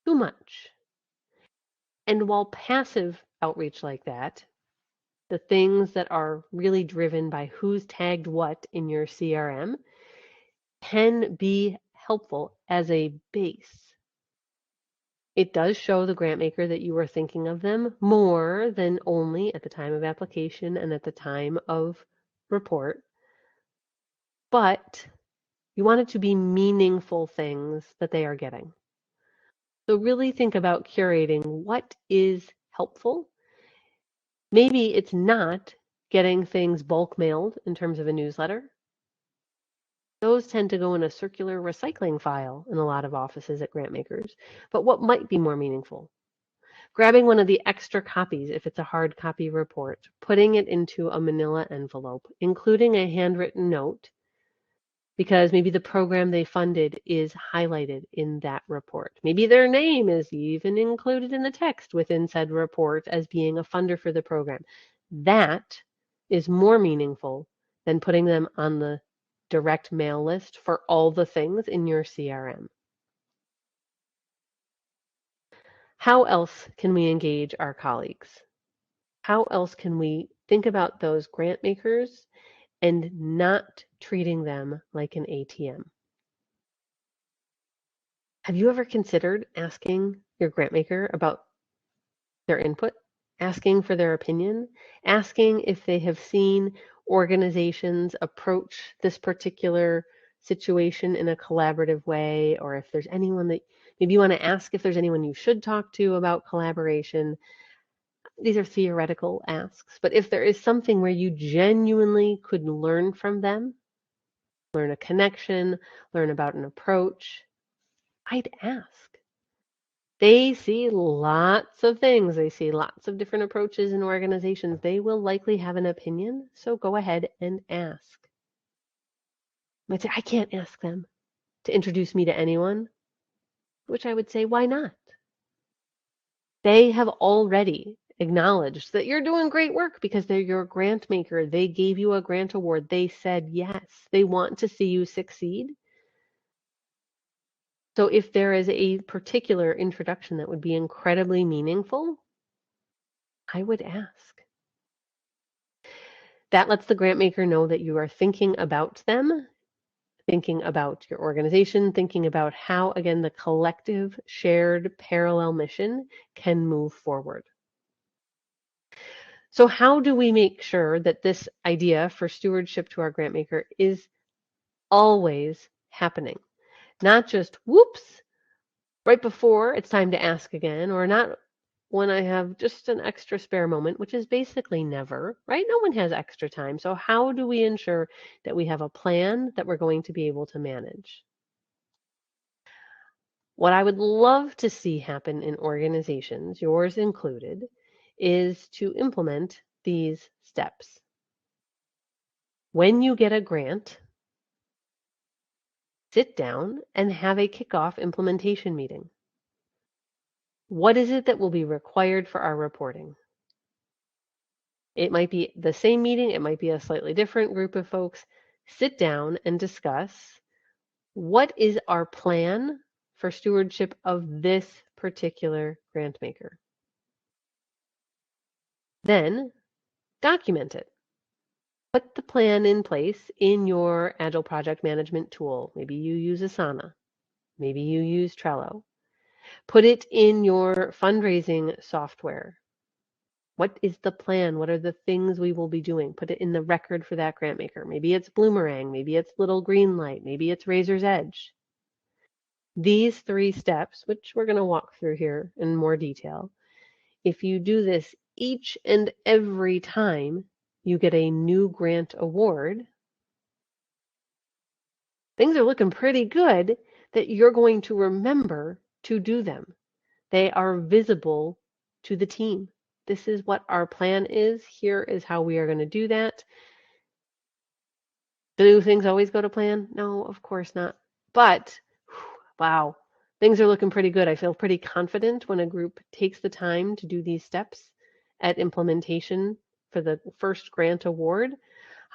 too much. And while passive outreach like that, the things that are really driven by who's tagged what in your CRM can be helpful as a base. It does show the grant maker that you are thinking of them more than only at the time of application and at the time of report, but you want it to be meaningful things that they are getting. So really think about curating what is helpful. Maybe it's not getting things bulk mailed in terms of a newsletter. Those tend to go in a circular recycling file in a lot of offices at Grantmakers. But what might be more meaningful? Grabbing one of the extra copies if it's a hard copy report, putting it into a manila envelope, including a handwritten note, because maybe the program they funded is highlighted in that report. Maybe their name is even included in the text within said report as being a funder for the program. That is more meaningful than putting them on the direct mail list for all the things in your CRM. How else can we engage our colleagues? How else can we think about those grant makers and not treating them like an ATM? Have you ever considered asking your grant maker about their input, asking for their opinion, asking if they have seen organizations approach this particular situation in a collaborative way, or if there's anyone that maybe you want to ask if there's anyone you should talk to about collaboration? These are theoretical asks, but if there is something where you genuinely could learn from them, learn a connection, learn about an approach, I'd ask. They see lots of things. They see lots of different approaches in organizations. They will likely have an opinion, so go ahead and ask. You might say, I can't ask them to introduce me to anyone, which I would say, why not? They have already acknowledged that you're doing great work because they're your grant maker. They gave you a grant award. They said yes. They want to see you succeed. So if there is a particular introduction that would be incredibly meaningful, I would ask. That lets the grant maker know that you are thinking about them, thinking about your organization, thinking about how, again, the collective shared parallel mission can move forward. So how do we make sure that this idea for stewardship to our grant maker is always happening? Not just, whoops, right before it's time to ask again, or not when I have just an extra spare moment, which is basically never, right? No one has extra time. So how do we ensure that we have a plan that we're going to be able to manage? What I would love to see happen in organizations, yours included, is to implement these steps. When you get a grant, sit down and have a kickoff implementation meeting. What is it that will be required for our reporting? It might be the same meeting, it might be a slightly different group of folks. Sit down and discuss what is our plan for stewardship of this particular grant maker. Then document it. Put the plan in place in your Agile project management tool. Maybe you use Asana. Maybe you use Trello. Put it in your fundraising software. What is the plan? What are the things we will be doing? Put it in the record for that grant maker. Maybe it's Bloomerang. Maybe it's Little Green Light. Maybe it's Razor's Edge. These 3 steps, which we're going to walk through here in more detail, if you do this each and every time you get a new grant award, things are looking pretty good that you're going to remember to do them. They are visible to the team. This is what our plan is. Here is how we are going to do that. Do things always go to plan? No, of course not. But wow, things are looking pretty good. I feel pretty confident when a group takes the time to do these steps at implementation for the first grant award.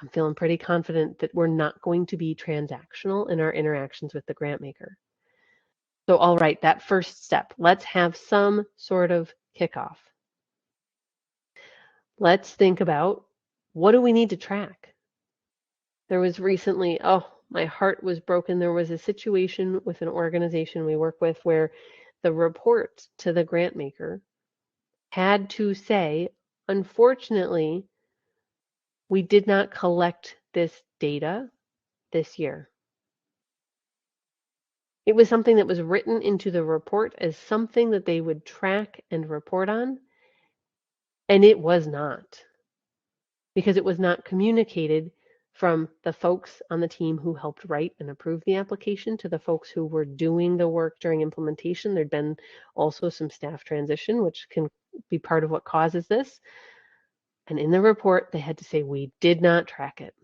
I'm feeling pretty confident that we're not going to be transactional in our interactions with the grant maker. So, all right, that first step, let's have some sort of kickoff. Let's think about, what do we need to track? There was recently, my heart was broken. There was a situation with an organization we work with where the report to the grant maker had to say, unfortunately, we did not collect this data this year. It was something that was written into the report as something that they would track and report on, and it was not, because it was not communicated from the folks on the team who helped write and approve the application to the folks who were doing the work during implementation. There'd been also some staff transition, which can be part of what causes this. And in the report, they had to say, we did not track it.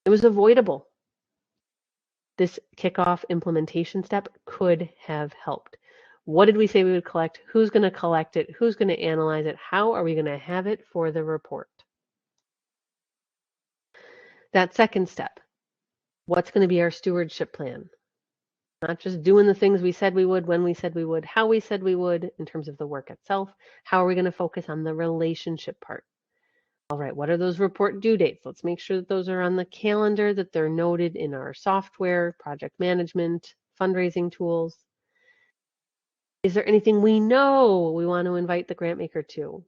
It was avoidable. This kickoff implementation step could have helped. What did we say we would collect? Who's going to collect it? Who's going to analyze it? How are we going to have it for the report? That second step, what's going to be our stewardship plan? Not just doing the things we said we would, when we said we would, how we said we would in terms of the work itself. How are we going to focus on the relationship part? All right, what are those report due dates? Let's make sure that those are on the calendar, that they're noted in our software, project management, fundraising tools. Is there anything we know we want to invite the grant maker to?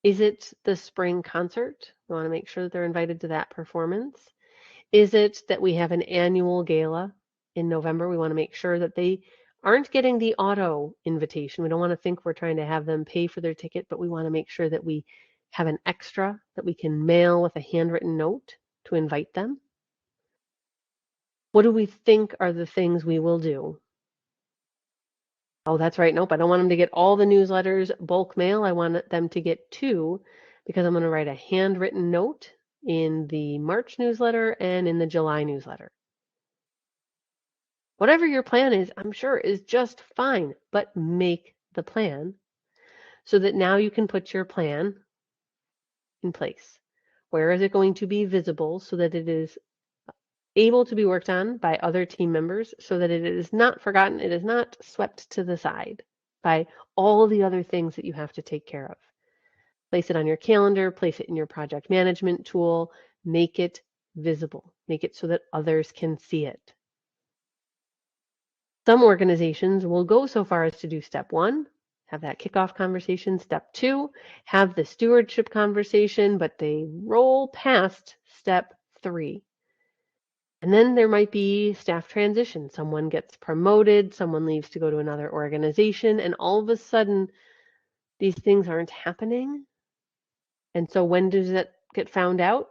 Is it the spring concert? We want to make sure that they're invited to that performance. Is it that we have an annual gala in November? We want to make sure that they aren't getting the auto invitation. We don't want to think we're trying to have them pay for their ticket, but we want to make sure that we have an extra that we can mail with a handwritten note to invite them. What do we think are the things we will do? Oh, that's right. Nope, I don't want them to get all the newsletters bulk mail. I want them to get 2, because I'm going to write a handwritten note in the March newsletter and in the July newsletter. Whatever your plan is, I'm sure is just fine, but make the plan so that now you can put your plan in place. Where is it going to be visible so that it is able to be worked on by other team members, so that it is not forgotten, it is not swept to the side by all the other things that you have to take care of. Place it on your calendar, place it in your project management tool, make it visible, make it so that others can see it. Some organizations will go so far as to do step 1, have that kickoff conversation. Step 2, have the stewardship conversation, but they roll past step 3. And then there might be staff transition. Someone gets promoted, someone leaves to go to another organization, and all of a sudden, these things aren't happening. And so when does that get found out?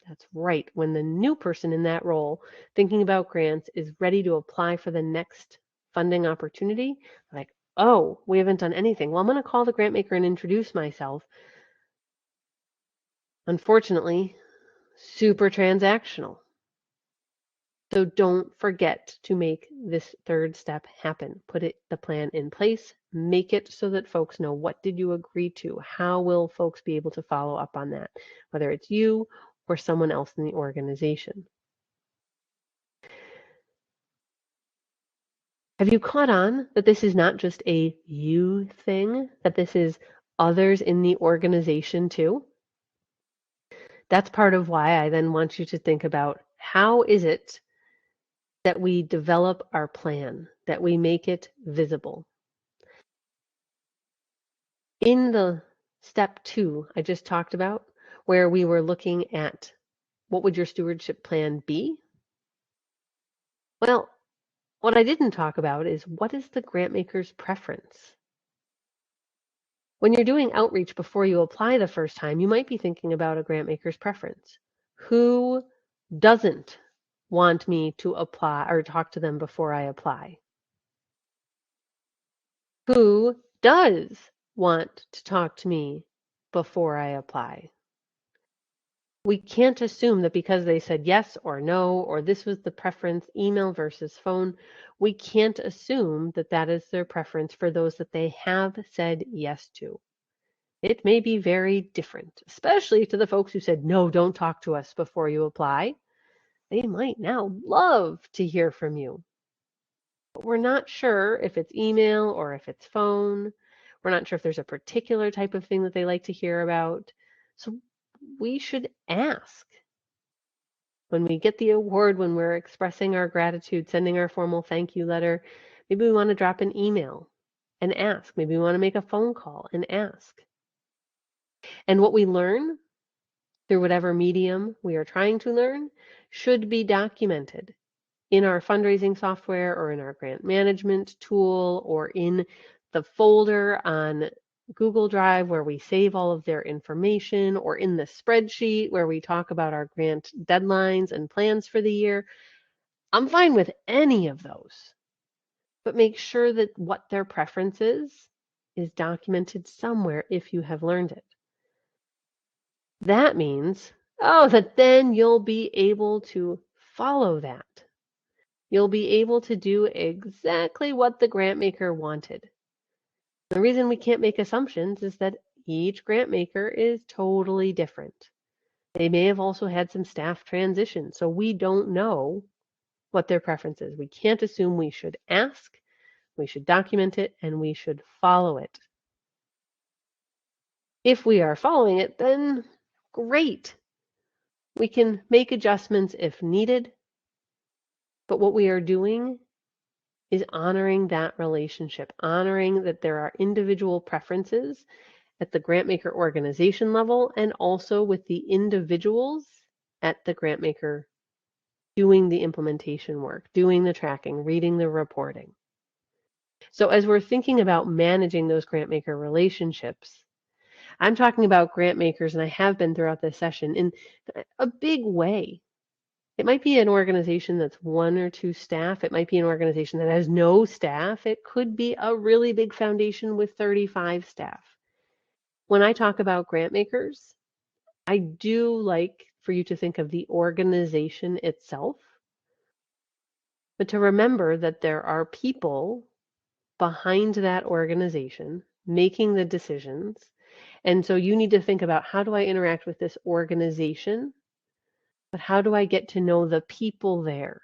That's right, when the new person in that role, thinking about grants, is ready to apply for the next funding opportunity. Like, oh, we haven't done anything. Well, I'm going to call the grant maker and introduce myself. Unfortunately, super transactional. So don't forget to make this third step happen. Put the plan in place, make it so that folks know, what did you agree to? How will folks be able to follow up on that, whether it's you or someone else in the organization? Have you caught on that this is not just a you thing, that this is others in the organization too? That's part of why I then want you to think about, how is it that we develop our plan, that we make it visible? In the step 2 I just talked about, where we were looking at what would your stewardship plan be? Well, What I didn't talk about is what is the grantmaker's preference? When you're doing outreach before you apply the first time, you might be thinking about a grantmaker's preference. Who doesn't want me to apply or talk to them before I apply? Who does want to talk to me before I apply? We can't assume that because they said yes or no, or this was the preference, email versus phone, we can't assume that that is their preference for those that they have said yes to. It may be very different, especially to the folks who said, no, don't talk to us before you apply. They might now love to hear from you. But we're not sure if it's email or if it's phone. We're not sure if there's a particular type of thing that they like to hear about. So we should ask. When we get the award, when we're expressing our gratitude, sending our formal thank you letter, maybe we want to drop an email and ask. Maybe we want to make a phone call and ask. And what we learn through whatever medium we are trying to learn should be documented in our fundraising software or in our grant management tool or in the folder on Google Drive where we save all of their information, or in the spreadsheet where we talk about our grant deadlines and plans for the year. I'm fine with any of those, but make sure that what their preference is documented somewhere if you have learned it. That means, that then you'll be able to follow that. You'll be able to do exactly what the grant maker wanted. The reason we can't make assumptions is that each grant maker is totally different. They may have also had some staff transition, so we don't know what their preference is. We can't assume. We should ask, we should document it, and we should follow it. If we are following it, then great. We can make adjustments if needed, but what we are doing is honoring that relationship, honoring that there are individual preferences at the grantmaker organization level and also with the individuals at the grantmaker doing the implementation work, doing the tracking, reading the reporting. So as we're thinking about managing those grantmaker relationships, I'm talking about grantmakers, and I have been throughout this session, in a big way. It might be an organization that's 1 or 2 staff. It might be an organization that has no staff. It could be a really big foundation with 35 staff. When I talk about grantmakers, I do like for you to think of the organization itself, but to remember that there are people behind that organization making the decisions. And so you need to think about, how do I interact with this organization? But how do I get to know the people there?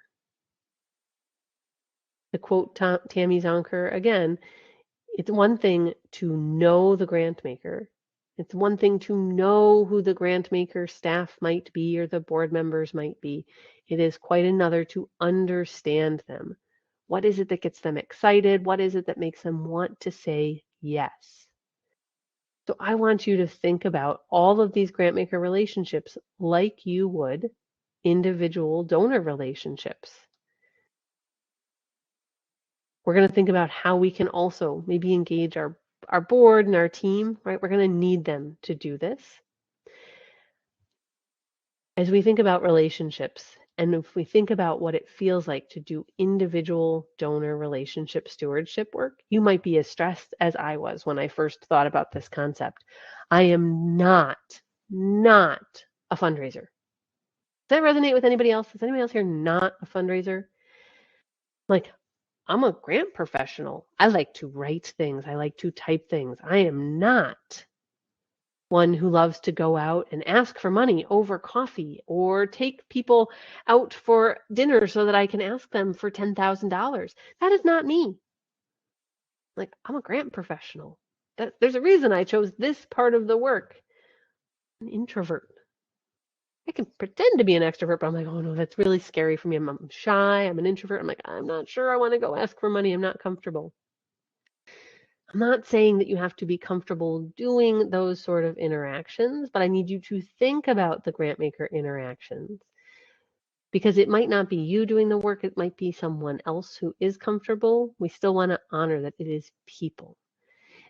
To quote Tammy Zonker again, it's one thing to know the grant maker. It's one thing to know who the grant maker staff might be or the board members might be. It is quite another to understand them. What is it that gets them excited? What is it that makes them want to say yes? So I want you to think about all of these grant maker relationships like you would individual donor relationships. We're going to think about how we can also maybe engage our board and our team, right? We're going to need them to do this. As we think about relationships, and if we think about what it feels like to do individual donor relationship stewardship work, you might be as stressed as I was when I first thought about this concept. I am not a fundraiser. Does that resonate with anybody else? Is anybody else here not a fundraiser? Like, I'm a grant professional. I like to write things. I like to type things. I am not one who loves to go out and ask for money over coffee or take people out for dinner so that I can ask them for $10,000. That is not me. Like, I'm a grant professional. There's a reason I chose this part of the work. An introvert. I can pretend to be an extrovert, but I'm like, oh no, that's really scary for me. I'm shy. I'm an introvert. I'm like, I'm not sure I want to go ask for money. I'm not comfortable. I'm not saying that you have to be comfortable doing those sort of interactions, but I need you to think about the grantmaker interactions. because it might not be you doing the work, it might be someone else who is comfortable. We still want to honor that it is people.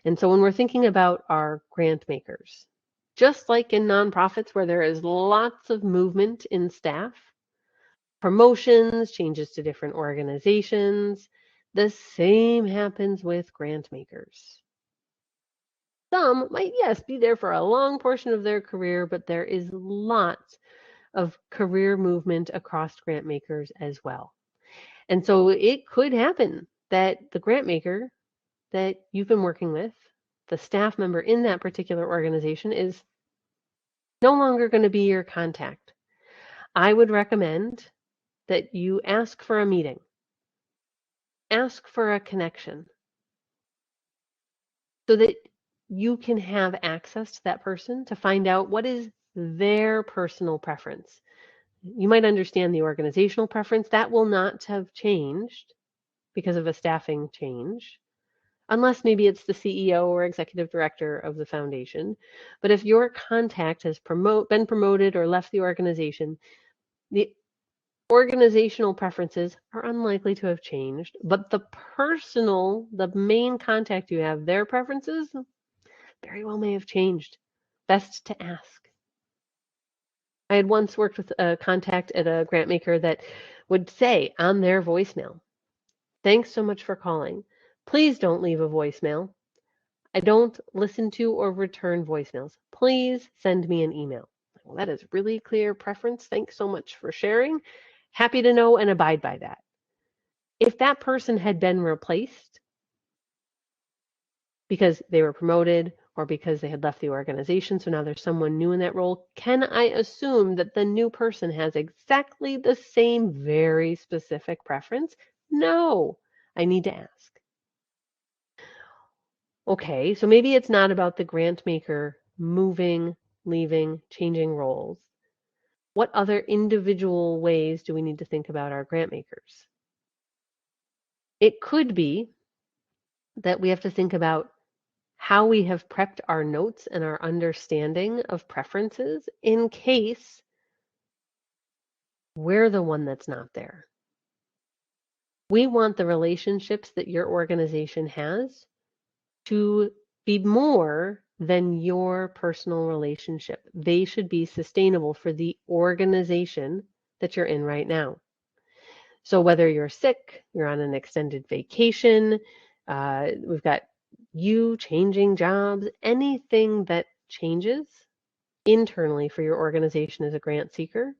And so when we're thinking about our grant makers, just like in nonprofits where there is lots of movement in staff, promotions, changes to different organizations, the same happens with grant makers. Some might, yes, be there for a long portion of their career, but there is lots of career movement across grant makers as well. And so it could happen that the grant maker that you've been working with, the staff member in that particular organization, is no longer going to be your contact. I would recommend that you ask for a meeting, ask for a connection so that you can have access to that person to find out what is their personal preference. You might understand the organizational preference. That will not have changed because of a staffing change, unless maybe it's the CEO or executive director of the foundation. But if your contact has been promoted or left the organization, the organizational preferences are unlikely to have changed, but the main contact you have, their preferences very well may have changed. Best to ask. I had once worked with a contact at a grant maker that would say on their voicemail, "Thanks so much for calling. Please don't leave a voicemail. I don't listen to or return voicemails. Please send me an email." Well, that is really clear preference. Thanks so much for sharing. Happy to know and abide by that. If that person had been replaced because they were promoted or because they had left the organization, so now there's someone new in that role, can I assume that the new person has exactly the same very specific preference? No, I need to ask. Okay, so maybe it's not about the grant maker moving, leaving, changing roles. What other individual ways do we need to think about our grant makers? It could be that we have to think about how we have prepped our notes and our understanding of preferences in case we're the one that's not there. We want the relationships that your organization has to be more than your personal relationship. They should be sustainable for the organization that you're in right now. So whether you're sick, you're on an extended vacation, we've got you changing jobs, anything that changes internally for your organization as a grant seeker,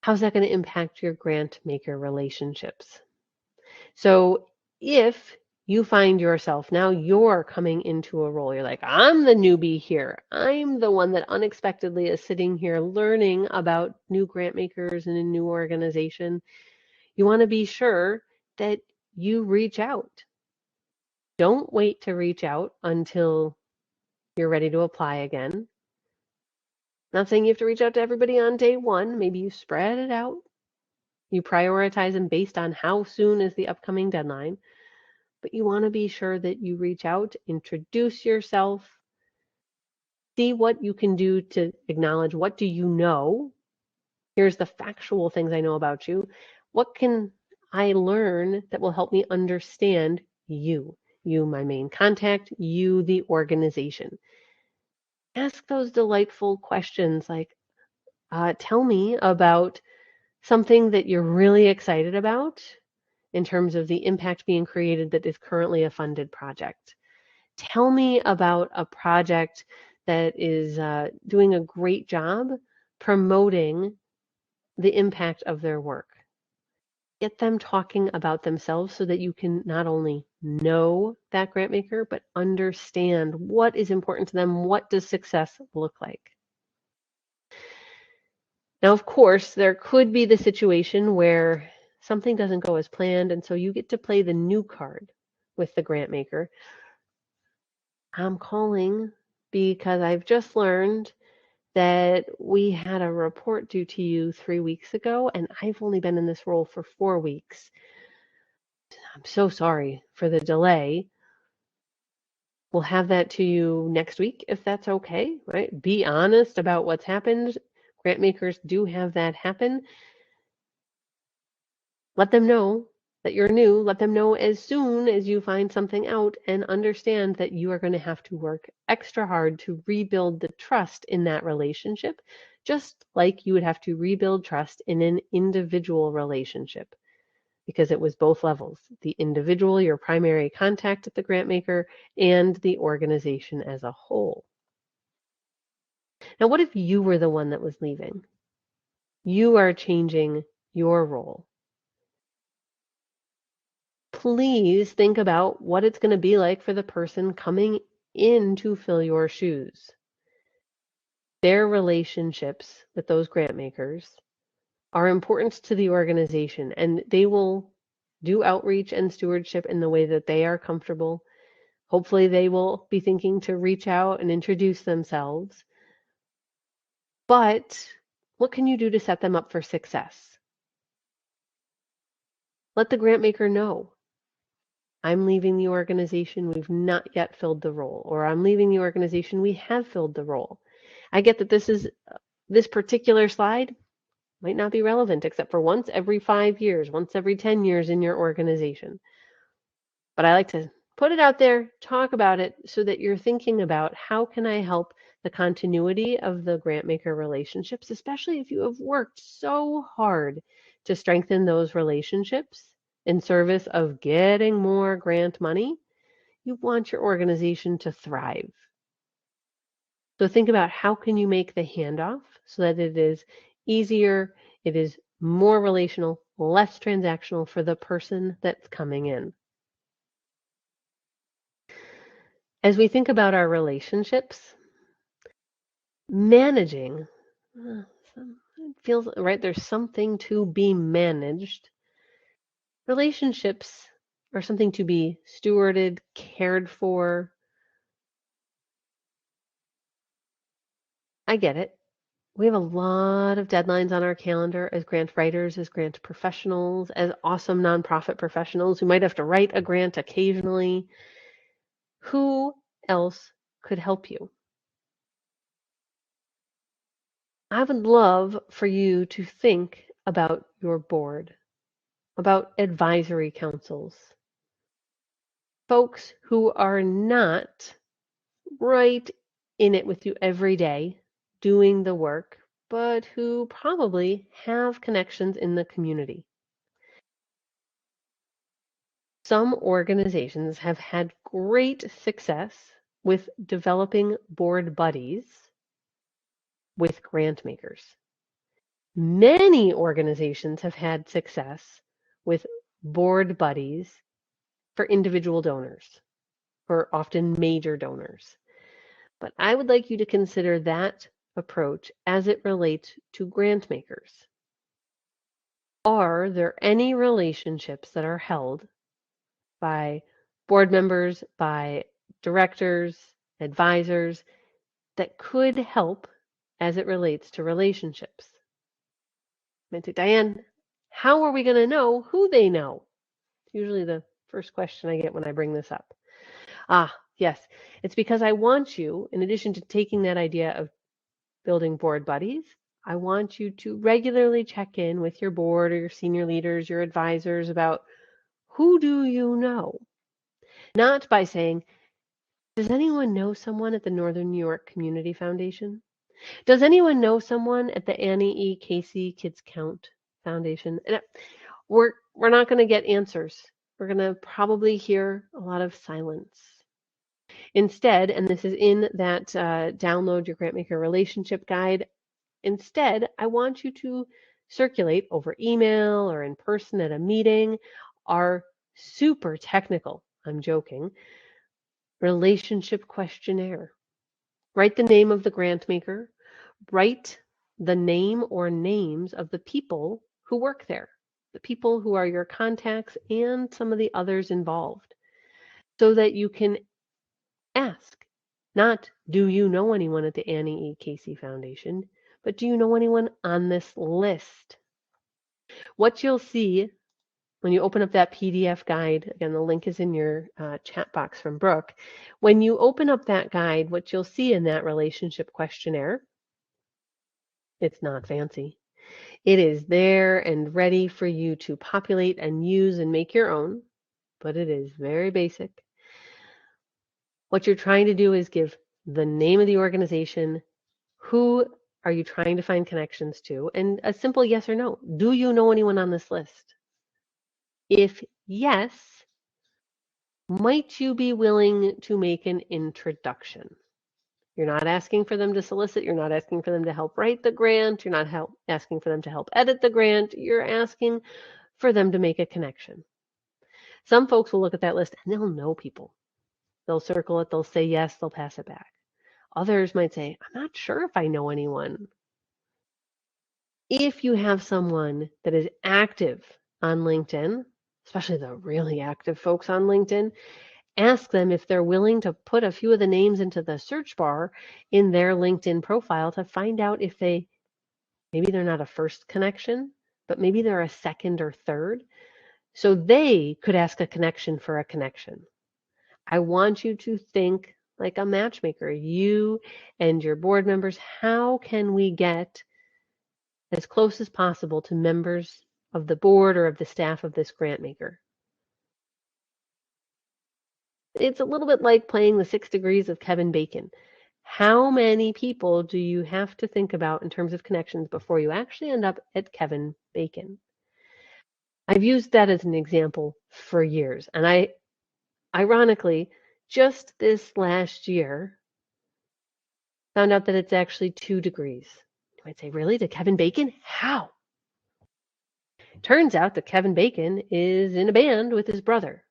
how's that going to impact your grant maker relationships? So if you find yourself now you're coming into a role, you're like, I'm the newbie here. I'm the one that unexpectedly is sitting here learning about new grant makers in a new organization. You want to be sure that you reach out. Don't wait to reach out until you're ready to apply again. Not saying you have to reach out to everybody on day one. Maybe you spread it out. You prioritize them based on how soon is the upcoming deadline. But you want to be sure that you reach out, introduce yourself, see what you can do to acknowledge what do you know. Here's the factual things I know about you. What can I learn that will help me understand you? You, my main contact, you, the organization. Ask those delightful questions like, tell me about something that you're really excited about in terms of the impact being created that is currently a funded project. Tell me about a project that is doing a great job promoting the impact of their work. Get them talking about themselves so that you can not only know that grant maker, but understand what is important to them. What does success look like? Now, of course, there could be the situation where something doesn't go as planned, and so you get to play the new card with the grant maker. I'm calling because I've just learned that we had a report due to you 3 weeks ago, and I've only been in this role for 4 weeks. I'm so sorry for the delay. We'll have that to you next week if that's okay, right? Be honest about what's happened. Grant makers do have that happen. Let them know that you're new. Let them know as soon as you find something out, and understand that you are going to have to work extra hard to rebuild the trust in that relationship, just like you would have to rebuild trust in an individual relationship, because it was both levels, the individual, your primary contact at the grant maker, and the organization as a whole. Now, what if you were the one that was leaving? You are changing your role. Please think about what it's going to be like for the person coming in to fill your shoes. Their relationships with those grant makers are important to the organization, and they will do outreach and stewardship in the way that they are comfortable. Hopefully, they will be thinking to reach out and introduce themselves. But what can you do to set them up for success? Let the grant maker know, I'm leaving the organization, we've not yet filled the role, or I'm leaving the organization, we have filled the role. I get that this particular slide might not be relevant except for once every 5 years, once every 10 years in your organization. But I like to put it out there, talk about it, so that you're thinking about, how can I help the continuity of the grantmaker relationships, especially if you have worked so hard to strengthen those relationships in service of getting more grant money. You want your organization to thrive. So think about, how can you make the handoff so that it is easier, it is more relational, less transactional for the person that's coming in. As we think about our relationships, managing, it feels right, there's something to be managed. Relationships are something to be stewarded, cared for. I get it. We have a lot of deadlines on our calendar as grant writers, as grant professionals, as awesome nonprofit professionals who might have to write a grant occasionally. Who else could help you? I would love for you to think about your board, about advisory councils, folks who are not right in it with you every day doing the work, but who probably have connections in the community. Some organizations have had great success with developing board buddies with grant makers. Many organizations have had success with board buddies for individual donors, for often major donors. But I would like you to consider that approach as it relates to grant makers. Are there any relationships that are held by board members, by directors, advisors, that could help as it relates to relationships? Diane, how are we going to know who they know? It's usually the first question I get when I bring this up. Yes, it's because I want you, in addition to taking that idea of building board buddies, I want you to regularly check in with your board or your senior leaders, your advisors, about, who do you know? Not by saying, does anyone know someone at the Northern New York Community Foundation? Does anyone know someone at the Annie E. Casey Kids Count Foundation? And we're not going to get answers. We're going to probably hear a lot of silence. Instead, and this is in that download your Grantmaker relationship guide, instead, I want you to circulate over email or in person at a meeting our super technical, I'm joking, relationship questionnaire. Write the name of the grant maker, write the name or names of the people who work there, the people who are your contacts and some of the others involved, so that you can ask, not, do you know anyone at the Annie E. Casey Foundation, but do you know anyone on this list? What you'll see when you open up that PDF guide, again, the link is in your chat box from Brooke. When you open up that guide, what you'll see in that relationship questionnaire, it's not fancy. It is there and ready for you to populate and use and make your own, but it is very basic. What you're trying to do is give the name of the organization, who are you trying to find connections to, and a simple yes or no. Do you know anyone on this list? If yes, might you be willing to make an introduction? You're not asking for them to solicit. You're not asking for them to help write the grant. You're not asking for them to help edit the grant. You're asking for them to make a connection. Some folks will look at that list and they'll know people. They'll circle it. They'll say yes. They'll pass it back. Others might say, I'm not sure if I know anyone. If you have someone that is active on LinkedIn, especially the really active folks on LinkedIn, ask them if they're willing to put a few of the names into the search bar in their LinkedIn profile to find out if maybe they're not a first connection, but maybe they're a second or third. So they could ask a connection for a connection. I want you to think like a matchmaker, you and your board members. How can we get as close as possible to members of the board or of the staff of this grant maker? It's a little bit like playing the 6 degrees of Kevin Bacon. How many people do you have to think about in terms of connections before you actually end up at Kevin Bacon? I've used that as an example for years. And I, ironically, just this last year, found out that it's actually 2 degrees. You might say, really? To Kevin Bacon? How? Turns out that Kevin Bacon is in a band with his brother.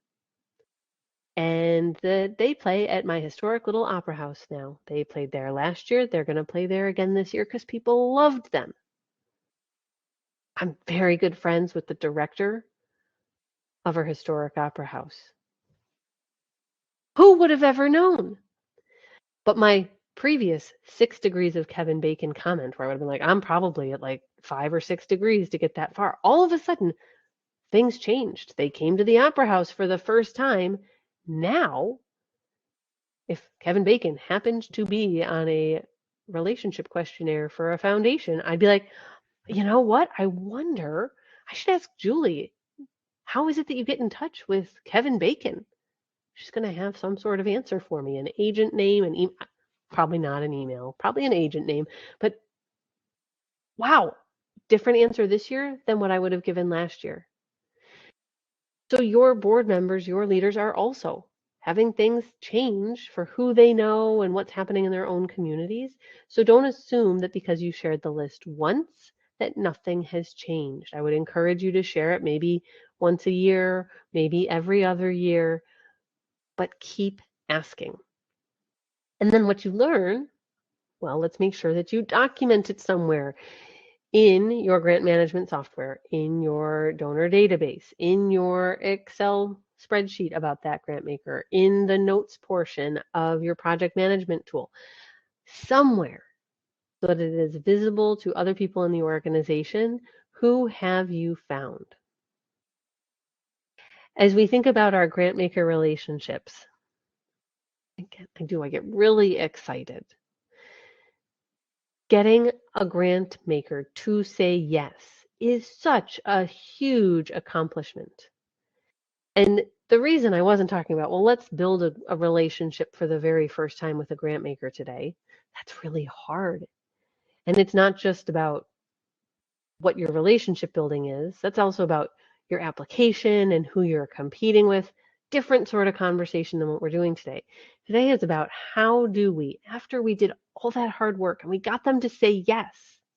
And they play at my historic little opera house now. They played there last year. They're going to play there again this year because people loved them. I'm very good friends with the director of our historic opera house. Who would have ever known? But my previous 6 degrees of Kevin Bacon comment, where I would have been like, I'm probably at like 5 or 6 degrees to get that far. All of a sudden, things changed. They came to the opera house for the first time. Now, if Kevin Bacon happened to be on a relationship questionnaire for a foundation, I'd be like, you know what? I wonder, I should ask Julie, how is it that you get in touch with Kevin Bacon? She's going to have some sort of answer for me, an agent name, probably not an email, probably an agent name. But wow, different answer this year than what I would have given last year. So your board members, your leaders are also having things change for who they know and what's happening in their own communities. So don't assume that because you shared the list once, that nothing has changed. I would encourage you to share it maybe once a year, maybe every other year, but keep asking. And then what you learn, well, let's make sure that you document it somewhere in your grant management software, in your donor database, in your Excel spreadsheet about that grant maker, in the notes portion of your project management tool, somewhere so that it is visible to other people in the organization. Who have you found? As we think about our grant maker relationships, I get really excited. Getting a grant maker to say yes is such a huge accomplishment. And the reason I wasn't talking about, well, let's build a relationship for the very first time with a grant maker today, that's really hard. And it's not just about what your relationship building is, that's also about your application and who you're competing with. Different sort of conversation than what we're doing today. Today is about how do we, after we did all that hard work and we got them to say yes,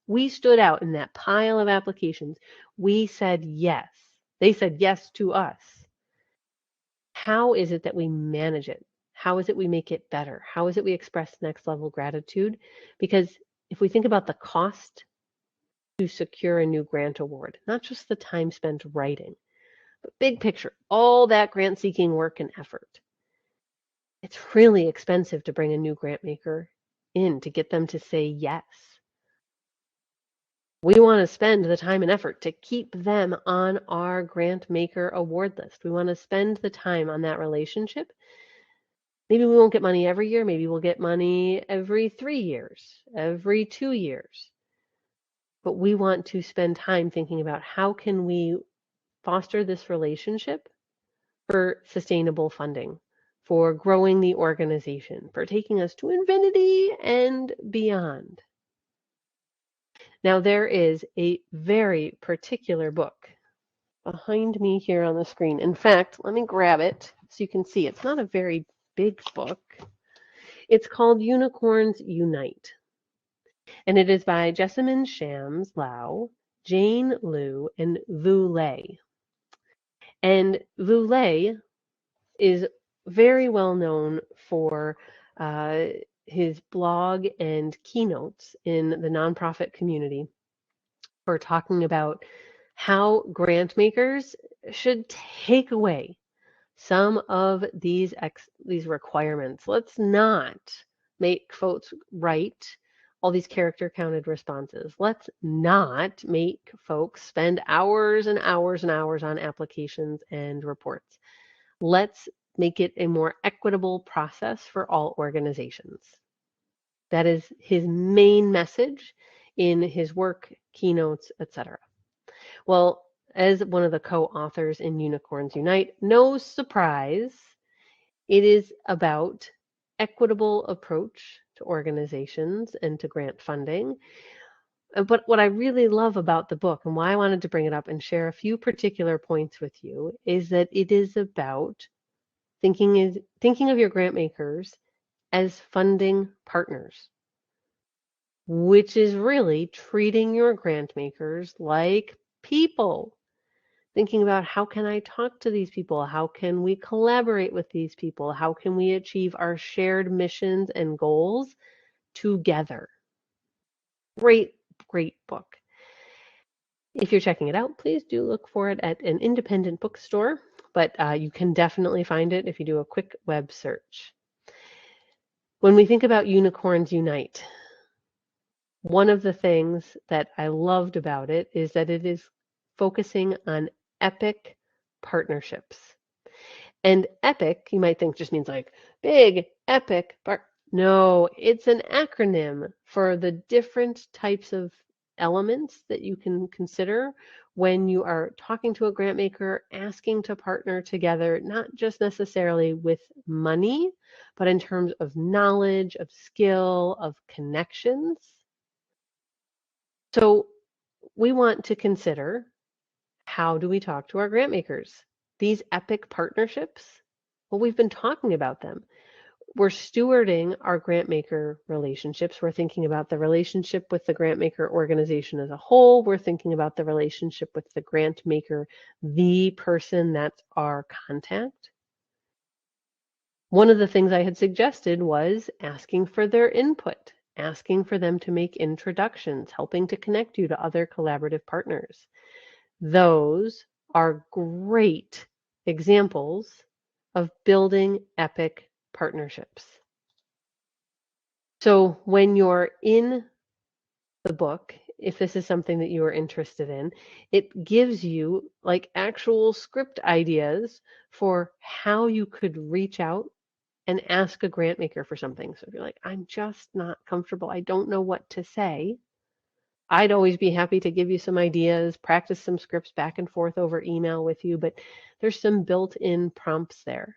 we stood out in that pile of applications. We said yes. They said yes to us. How is it that we manage it? How is it we make it better? How is it we express next level gratitude? Because if we think about the cost to secure a new grant award, not just the time spent writing, but big picture, all that grant seeking work and effort. It's really expensive to bring a new grant maker in to get them to say yes. We want to spend the time and effort to keep them on our grant maker award list. We want to spend the time on that relationship. Maybe we won't get money every year. Maybe we'll get money every 3 years, every 2 years. but we want to spend time thinking about how can we foster this relationship for sustainable funding, for growing the organization, for taking us to infinity and beyond. Now, there is a very particular book behind me here on the screen. In fact, let me grab it so you can see. It's not a very big book. It's called Unicorns Unite, and it is by Jessamine Shams Lau, Jane Liu, and Vu Lei. And Vu Lei is very well known for his blog and keynotes in the nonprofit community for talking about how grant makers should take away some of these requirements. Let's not make folks write all these character counted responses. Let's not make folks spend hours and hours and hours on applications and reports. Let's make it a more equitable process for all organizations. That is his main message in his work, keynotes, etc. Well, as one of the co-authors in Unicorns Unite, no surprise, it is about equitable approach to organizations and to grant funding. But what I really love about the book and why I wanted to bring it up and share a few particular points with you is that it is about thinking of your grant makers as funding partners, which is really treating your grant makers like people. Thinking about how can I talk to these people? How can we collaborate with these people? How can we achieve our shared missions and goals together? Great, great book. If you're checking it out, please do look for it at an independent bookstore, but you can definitely find it if you do a quick web search. When we think about Unicorns Unite, one of the things that I loved about it is that it is focusing on epic partnerships. And epic, you might think just means like big, epic, but no, it's an acronym for the different types of elements that you can consider when you are talking to a grant maker, asking to partner together, not just necessarily with money, but in terms of knowledge, of skill, of connections. So we want to consider, how do we talk to our grant makers? These epic partnerships, well, we've been talking about them. We're stewarding our grant maker relationships. We're thinking about the relationship with the grant maker organization as a whole. We're thinking about the relationship with the grant maker, the person that's our contact. One of the things I had suggested was asking for their input, asking for them to make introductions, helping to connect you to other collaborative partners. Those are great examples of building epic partnerships. So when you're in the book, if this is something that you are interested in, it gives you like actual script ideas for how you could reach out and ask a grant maker for something. So if you're like, I'm just not comfortable, I don't know what to say, I'd always be happy to give you some ideas, practice some scripts back and forth over email with you, but there's some built-in prompts there.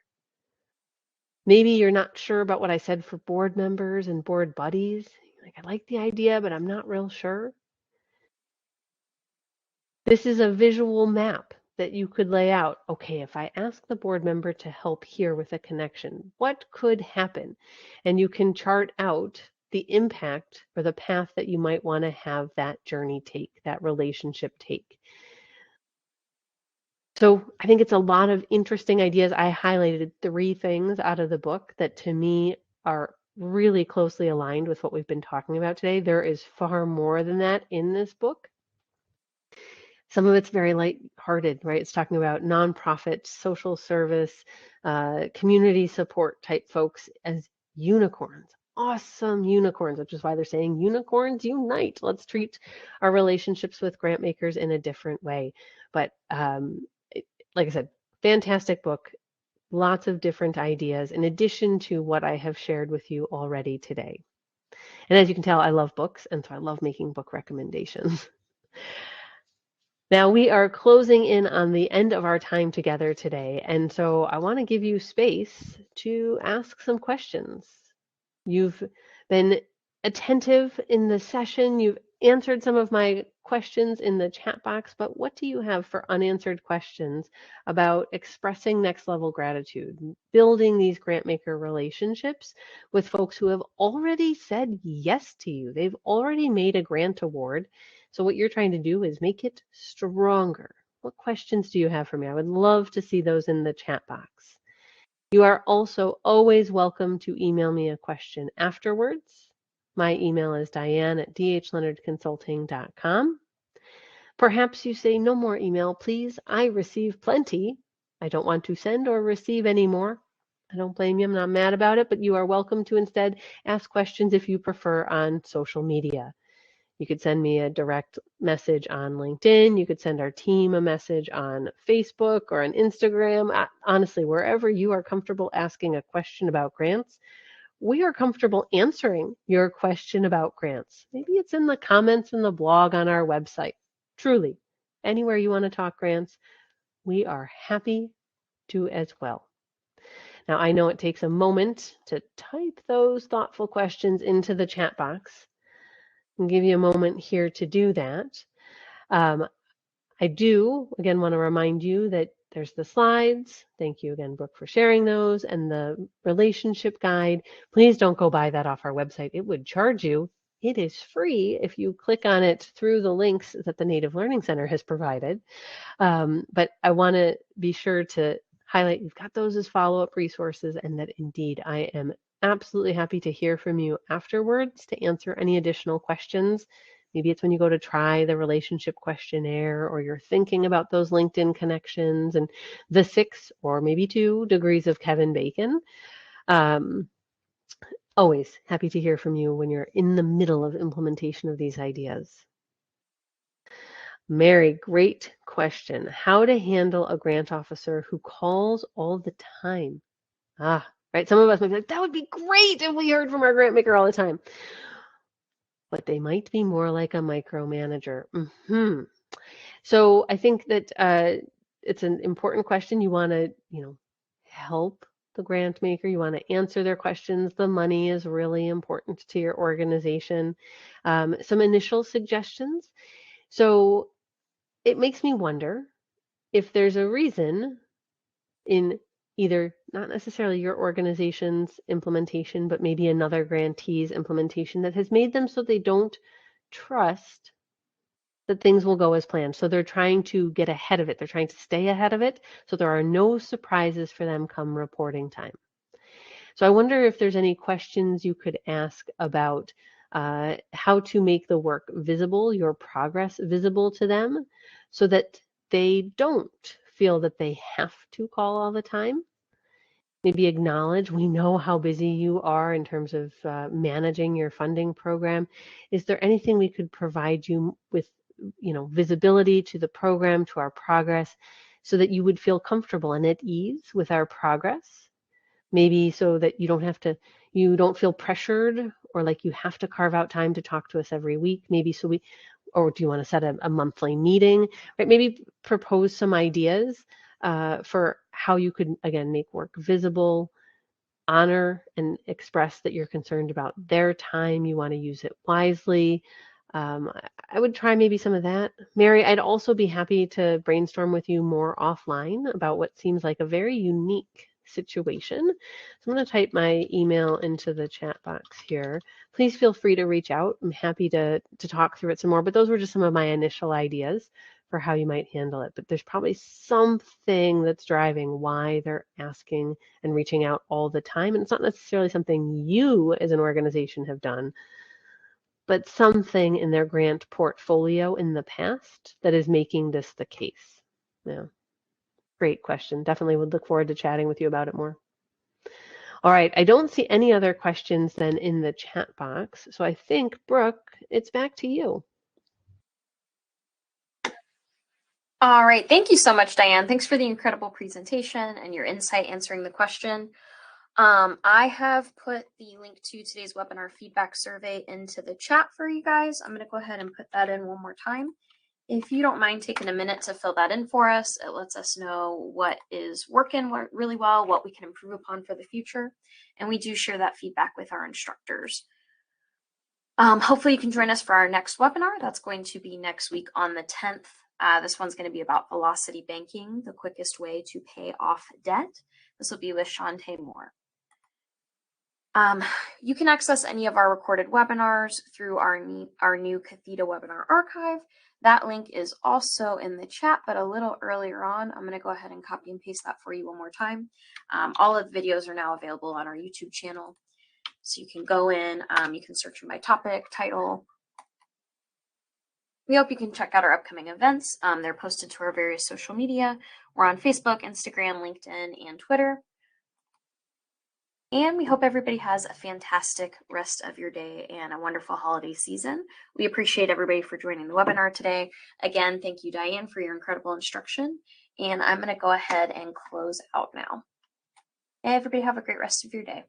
Maybe you're not sure about what I said for board members and board buddies. Like, I like the idea, but I'm not real sure. This is a visual map that you could lay out. Okay, if I ask the board member to help here with a connection, what could happen? And you can chart out the impact or the path that you might want to have that journey take, that relationship take. So I think it's a lot of interesting ideas. I highlighted 3 things out of the book that to me are really closely aligned with what we've been talking about today. There is far more than that in this book. Some of it's very lighthearted, right? It's talking about nonprofit, social service, community support type folks as unicorns, awesome unicorns, which is why they're saying unicorns unite. Let's treat our relationships with grant makers in a different way. But like I said, fantastic book, lots of different ideas in addition to what I have shared with you already today. And as you can tell, I love books, and so I love making book recommendations. Now we are closing in on the end of our time together today, and so I want to give you space to ask some questions. You've been attentive in the session. You've answered some of my questions in the chat box, but what do you have for unanswered questions about expressing next level gratitude, building these grantmaker relationships with folks who have already said yes to you? They've already made a grant award. So what you're trying to do is make it stronger. What questions do you have for me? I would love to see those in the chat box. You are also always welcome to email me a question afterwards. My email is diane@dhleonardconsulting.com. Perhaps you say, no more email, please. I receive plenty. I don't want to send or receive any more. I don't blame you. I'm not mad about it, but you are welcome to instead ask questions if you prefer on social media. You could send me a direct message on LinkedIn. You could send our team a message on Facebook or on Instagram. Honestly, wherever you are comfortable asking a question about grants, we are comfortable answering your question about grants. Maybe it's in the comments in the blog on our website. Truly, anywhere you want to talk grants, we are happy to as well. Now, I know it takes a moment to type those thoughtful questions into the chat box. I'll give you a moment here to do that. I do, again, want to remind you that there's the slides. Thank you again, Brooke, for sharing those, and the relationship guide. Please don't go buy that off our website. It would charge you. It is free if you click on it through the links that the Native Learning Center has provided. But I want to be sure to highlight you've got those as follow-up resources, and that indeed I am absolutely happy to hear from you afterwards to answer any additional questions. Maybe it's when you go to try the relationship questionnaire, or you're thinking about those LinkedIn connections and the 6 or maybe 2 degrees of Kevin Bacon. Always happy to hear from you when you're in the middle of implementation of these ideas. Mary, great question. How to handle a grant officer who calls all the time? Right. Some of us might be like, that would be great if we heard from our grant maker all the time. But they might be more like a micromanager. So I think that it's an important question. You want to, help the grant maker. You want to answer their questions. The money is really important to your organization. Some initial suggestions. So it makes me wonder if there's a reason in either not necessarily your organization's implementation, but maybe another grantee's implementation that has made them so they don't trust that things will go as planned. So they're trying to get ahead of it. They're trying to stay ahead of it, so there are no surprises for them come reporting time. So I wonder if there's any questions you could ask about how to make the work visible, your progress visible to them, so that they don't feel that they have to call all the time. Maybe acknowledge, we know how busy you are in terms of managing your funding program. Is there anything we could provide you with, visibility to the program, to our progress, so that you would feel comfortable and at ease with our progress? Maybe so that you don't feel pressured or like you have to carve out time to talk to us every week. Maybe or do you want to set a monthly meeting? Right? Maybe propose some ideas for how you could, again, make work visible, honor and express that you're concerned about their time. You want to use it wisely. I would try maybe some of that. Mary, I'd also be happy to brainstorm with you more offline about what seems like a very unique situation. So I'm going to type my email into the chat box here. Please feel free to reach out. I'm happy to talk through it some more, but those were just some of my initial ideas for how you might handle it. But there's probably something that's driving why they're asking and reaching out all the time. And it's not necessarily something you as an organization have done, but something in their grant portfolio in the past that is making this the case. Yeah, great question. Definitely would look forward to chatting with you about it more. All right, I don't see any other questions then in the chat box. So I think, Brooke, it's back to you. All right, thank you so much, Diane. Thanks for the incredible presentation and your insight answering the question. I have put the link to today's webinar feedback survey into the chat for you guys. I'm going to go ahead and put that in one more time. If you don't mind taking a minute to fill that in for us, it lets us know what is working really well, what we can improve upon for the future. And we do share that feedback with our instructors. Hopefully you can join us for our next webinar. That's going to be next week on the 10th. This one's going to be about velocity banking, the quickest way to pay off debt. This will be with Shantae Moore. You can access any of our recorded webinars through our new Catheta webinar archive. That link is also in the chat, but a little earlier on. I'm going to go ahead and copy and paste that for you one more time. All of the videos are now available on our YouTube channel. So you can go in, you can search them by topic, title. We hope you can check out our upcoming events. They're posted to our various social media. We're on Facebook, Instagram, LinkedIn, and Twitter. And we hope everybody has a fantastic rest of your day and a wonderful holiday season. We appreciate everybody for joining the webinar today. Again, thank you, Diane, for your incredible instruction. And I'm going to go ahead and close out now. Everybody have a great rest of your day.